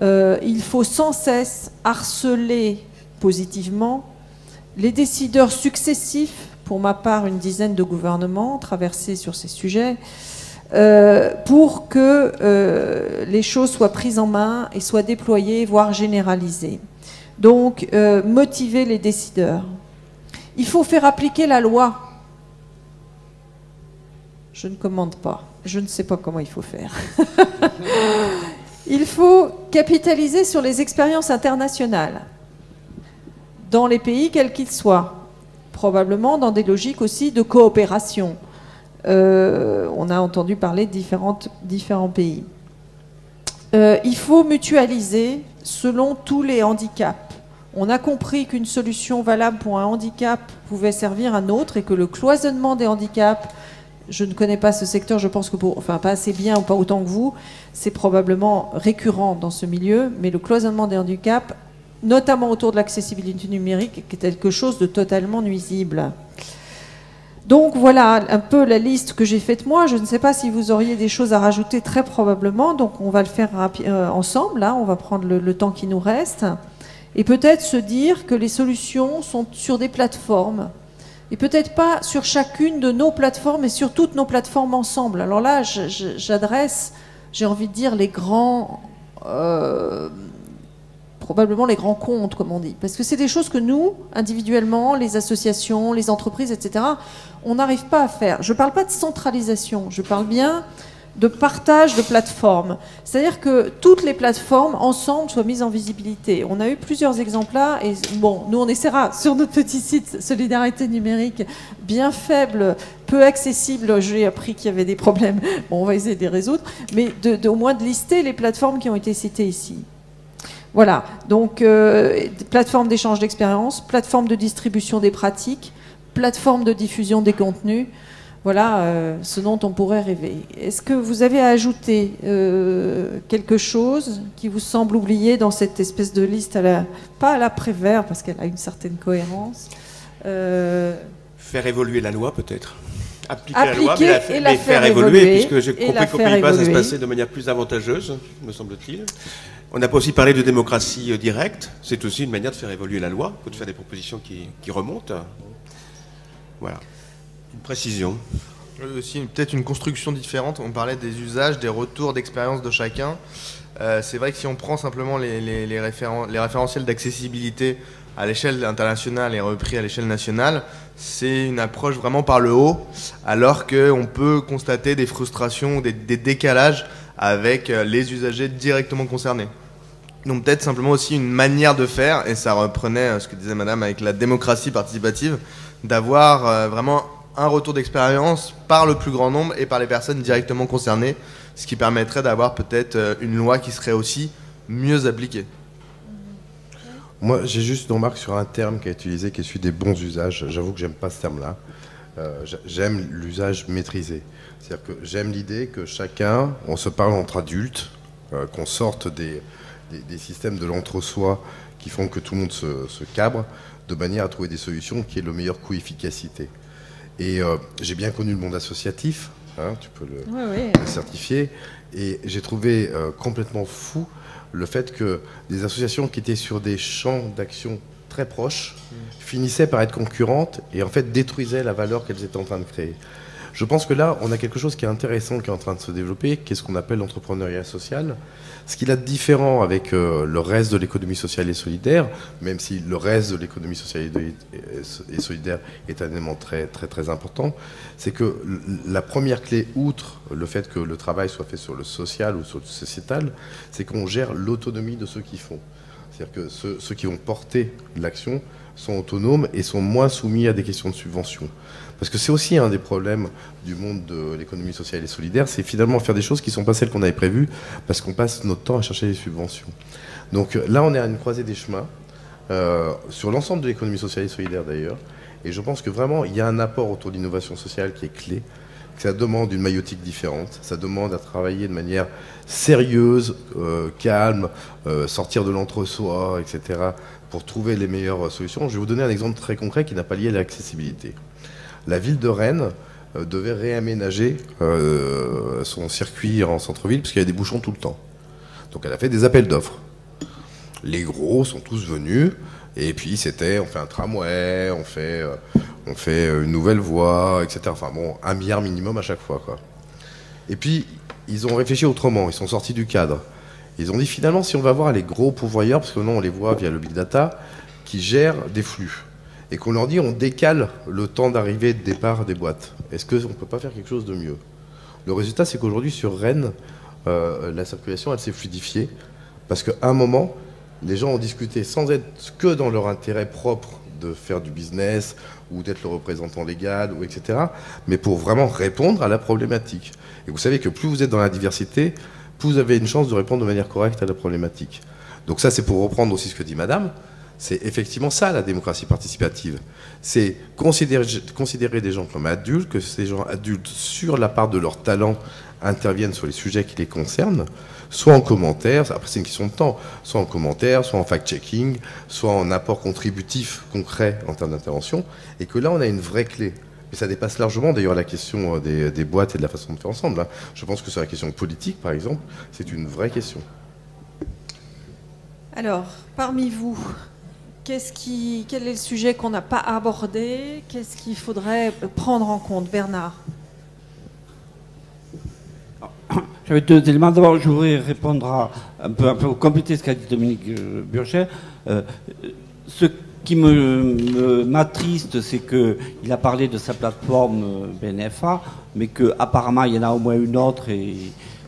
il faut sans cesse harceler positivement les décideurs successifs, pour ma part une dizaine de gouvernements traversés sur ces sujets, pour que les choses soient prises en main et soient déployées, voire généralisées. Donc, motiver les décideurs. Il faut faire appliquer la loi. Je ne commande pas. Je ne sais pas comment il faut faire. Il faut capitaliser sur les expériences internationales, dans les pays quels qu'ils soient, probablement dans des logiques aussi de coopération. On a entendu parler de différents pays. Il faut mutualiser selon tous les handicaps. On a compris qu'une solution valable pour un handicap pouvait servir un autre et que le cloisonnement des handicaps, je ne connais pas ce secteur, je pense que pas assez bien ou pas autant que vous, c'est probablement récurrent dans ce milieu, mais le cloisonnement des handicaps, notamment autour de l'accessibilité numérique, est quelque chose de totalement nuisible. Donc voilà un peu la liste que j'ai faite moi. Je ne sais pas si vous auriez des choses à rajouter, très probablement, donc on va le faire ensemble, là, on va prendre le temps qui nous reste. Et peut-être se dire que les solutions sont sur des plateformes, et peut-être pas sur chacune de nos plateformes, mais sur toutes nos plateformes ensemble. Alors là, j'adresse, j'ai envie de dire, les grands, probablement les grands comptes, comme on dit. Parce que c'est des choses que nous, individuellement, les associations, les entreprises, etc., on n'arrive pas à faire. Je ne parle pas de centralisation, je parle bien de partage de plateformes. C'est-à-dire que toutes les plateformes, ensemble, soient mises en visibilité. On a eu plusieurs exemples là, et bon, nous on essaiera sur notre petit site Solidarité numérique, bien faible, peu accessible, j'ai appris qu'il y avait des problèmes, bon, on va essayer de les résoudre, mais au moins de lister les plateformes qui ont été citées ici. Voilà, donc plateforme d'échange d'expériences, plateforme de distribution des pratiques, plateforme de diffusion des contenus. Voilà ce dont on pourrait rêver. Est-ce que vous avez à ajouter quelque chose qui vous semble oublié dans cette espèce de liste, pas à la Prévert, parce qu'elle a une certaine cohérence. Faire évoluer la loi, peut-être. Appliquer la loi, mais faire évoluer, puisque j'ai compris qu'aux Pays-Bas, ça se passait de manière plus avantageuse, me semble-t-il. On n'a pas aussi parlé de démocratie directe. C'est aussi une manière de faire évoluer la loi, de faire des propositions qui remontent. Voilà. Une précision. Aussi, peut-être une construction différente. On parlait des usages, des retours d'expérience de chacun. C'est vrai que si on prend simplement les référentiels d'accessibilité à l'échelle internationale et repris à l'échelle nationale, c'est une approche vraiment par le haut, alors qu'on peut constater des frustrations ou des décalages avec les usagers directement concernés. Donc peut-être simplement aussi une manière de faire, et ça reprenait ce que disait Madame avec la démocratie participative, d'avoir vraiment un retour d'expérience par le plus grand nombre et par les personnes directement concernées, ce qui permettrait d'avoir peut-être une loi qui serait aussi mieux appliquée. Moi, j'ai juste une remarque sur un terme qui est utilisé, qui est celui des bons usages. J'avoue que j'aime pas ce terme-là. j'aime l'usage maîtrisé. C'est-à-dire que j'aime l'idée que chacun, on se parle entre adultes, qu'on sorte des systèmes de l'entre-soi qui font que tout le monde se cabre, de manière à trouver des solutions qui aient le meilleur coût-efficacité. Et j'ai bien connu le monde associatif, hein, tu peux le certifier, et j'ai trouvé complètement fou le fait que des associations qui étaient sur des champs d'action très proches finissaient par être concurrentes et en fait détruisaient la valeur qu'elles étaient en train de créer. Je pense que là, on a quelque chose qui est intéressant qui est en train de se développer, qui est ce qu'on appelle l'entrepreneuriat social. Ce qu'il a de différent avec le reste de l'économie sociale et solidaire, même si le reste de l'économie sociale et solidaire est un élément très, très, très important, c'est que la première clé, outre le fait que le travail soit fait sur le social ou sur le sociétal, c'est qu'on gère l'autonomie de ceux qui font. C'est-à-dire que ceux qui vont porter l'action sont autonomes et sont moins soumis à des questions de subvention. Parce que c'est aussi un des problèmes du monde de l'économie sociale et solidaire, c'est finalement faire des choses qui ne sont pas celles qu'on avait prévues, parce qu'on passe notre temps à chercher des subventions. Donc là, on est à une croisée des chemins, sur l'ensemble de l'économie sociale et solidaire d'ailleurs, et je pense que vraiment, il y a un apport autour de l'innovation sociale qui est clé, que ça demande une maïotique différente, ça demande à travailler de manière sérieuse, calme, sortir de l'entre-soi, etc., pour trouver les meilleures solutions. Je vais vous donner un exemple très concret qui n'a pas lié à l'accessibilité. La ville de Rennes devait réaménager son circuit en centre-ville parce qu'il y a des bouchons tout le temps. Donc elle a fait des appels d'offres. Les gros sont tous venus et puis c'était on fait un tramway, on fait une nouvelle voie, etc. Enfin bon, 1 milliard minimum à chaque fois, quoi. Et puis ils ont réfléchi autrement, ils sont sortis du cadre. Ils ont dit finalement si on va voir les gros pourvoyeurs, parce que non on les voit via le big data, qui gèrent des flux. Et qu'on leur dit on décale le temps d'arrivée et de départ des boîtes. Est-ce qu'on ne peut pas faire quelque chose de mieux? Le résultat, c'est qu'aujourd'hui, sur Rennes, la circulation, elle s'est fluidifiée. Parce qu'à un moment, les gens ont discuté sans être que dans leur intérêt propre de faire du business ou d'être le représentant légal, ou etc., mais pour vraiment répondre à la problématique. Et vous savez que plus vous êtes dans la diversité, plus vous avez une chance de répondre de manière correcte à la problématique. Donc ça, c'est pour reprendre aussi ce que dit Madame. C'est effectivement ça, la démocratie participative. C'est considérer des gens comme adultes, que ces gens adultes, sur la part de leur talent, interviennent sur les sujets qui les concernent, soit en commentaire, après c'est une question de temps, soit en commentaire, soit en fact-checking, soit en apport contributif concret en termes d'intervention, et que là on a une vraie clé. Mais ça dépasse largement d'ailleurs la question des boîtes et de la façon de faire ensemble. Je pense que sur la question politique, par exemple, c'est une vraie question. Alors, parmi vous, quel est le sujet qu'on n'a pas abordé? Qu'est-ce qu'il faudrait prendre en compte? Bernard? J'avais 2 éléments. D'abord, je voudrais répondre un peu compléter ce qu'a dit Dominique Burger. Ce qui m'attriste, c'est qu'il a parlé de sa plateforme BNFA, mais qu'apparemment, il y en a au moins une autre et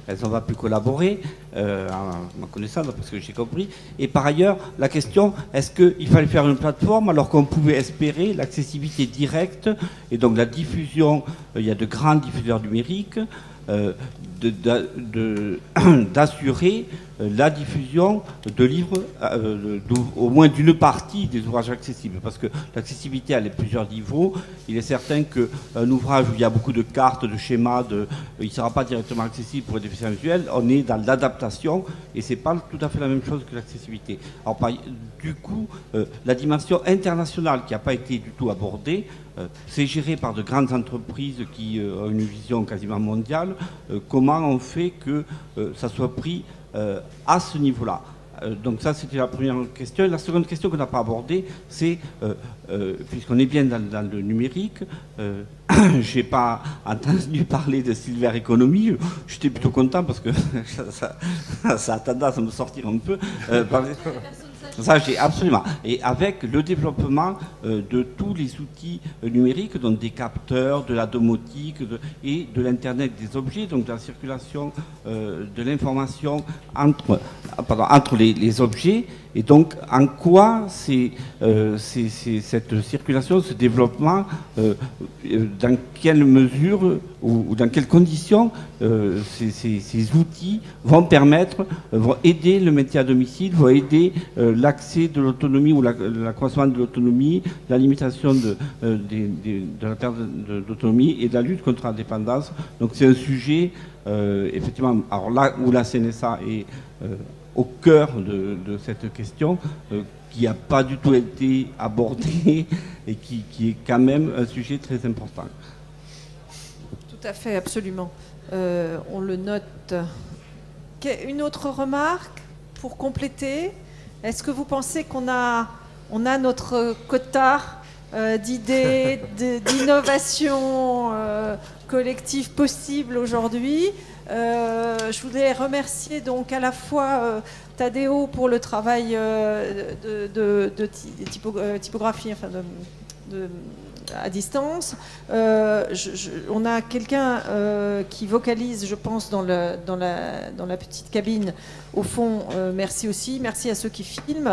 elles n'ont pas pu collaborer, à ma connaissance, parce que j'ai compris. Et par ailleurs, la question, est-ce qu'il fallait faire une plateforme alors qu'on pouvait espérer l'accessibilité directe et donc la diffusion, il y a de grands diffuseurs numériques, d'assurer la diffusion de livres, au moins d'une partie des ouvrages accessibles. Parce que l'accessibilité, elle est plusieurs niveaux. Il est certain qu'un ouvrage où il y a beaucoup de cartes, de schémas, il ne sera pas directement accessible pour les déficients visuels. On est dans l'adaptation et ce n'est pas tout à fait la même chose que l'accessibilité. Alors, du coup, la dimension internationale qui n'a pas été du tout abordée, c'est géré par de grandes entreprises qui ont une vision quasiment mondiale. Comment on fait que ça soit pris à ce niveau-là? Donc ça, c'était la première question. La seconde question qu'on n'a pas abordée, c'est, puisqu'on est bien dans le numérique, je n'ai pas entendu parler de Silver Economy. J'étais plutôt content parce que ça a tendance à me sortir un peu. Ça, j'ai absolument. Et avec le développement de tous les outils numériques, donc des capteurs, de la domotique et de l'Internet des objets, donc de la circulation de l'information entre entre les objets, et donc en quoi cette circulation, ce développement, dans quelle mesure ou dans quelles conditions ces outils vont aider le maintien à domicile, vont aider l'accès de l'autonomie ou l'accroissement de l'autonomie, la limitation de la perte d'autonomie et de la lutte contre la dépendance. Donc c'est un sujet, effectivement, alors là où la CNSA est au cœur de cette question, qui n'a pas du tout été abordée et qui est quand même un sujet très important. Tout à fait, absolument. On le note. Une autre remarque pour compléter? Est-ce que vous pensez qu'on a notre quota d'idées, d'innovations collectives possibles aujourd'hui? Je voudrais remercier donc à la fois Tadeo pour le travail de typographie, enfin à distance. On a quelqu'un qui vocalise, je pense, dans la petite cabine. Au fond, merci aussi. Merci à ceux qui filment.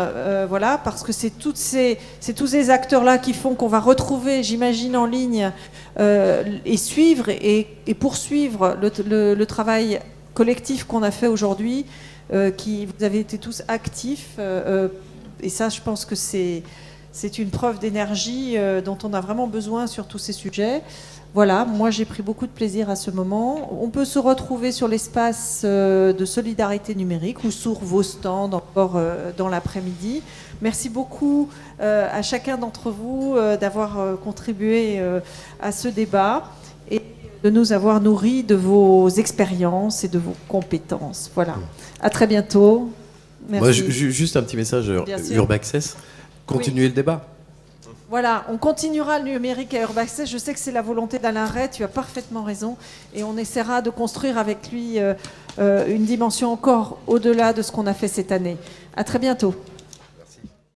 Voilà, parce que c'est tous ces acteurs-là qui font qu'on va retrouver, j'imagine, en ligne et suivre et poursuivre le travail collectif qu'on a fait aujourd'hui. Vous avez été tous actifs. Et ça, je pense que c'est une preuve d'énergie dont on a vraiment besoin sur tous ces sujets. Voilà, moi j'ai pris beaucoup de plaisir à ce moment. On peut se retrouver sur l'espace de solidarité numérique ou sur vos stands encore dans l'après-midi. Merci beaucoup à chacun d'entre vous d'avoir contribué à ce débat et de nous avoir nourris de vos expériences et de vos compétences. Voilà, à très bientôt. Merci. Moi, juste un petit message Urbaccess. Continuez le débat. Voilà, on continuera le numérique à Urbaccess. Je sais que c'est la volonté d'Alain Ray, tu as parfaitement raison. Et on essaiera de construire avec lui une dimension encore au-delà de ce qu'on a fait cette année. À très bientôt.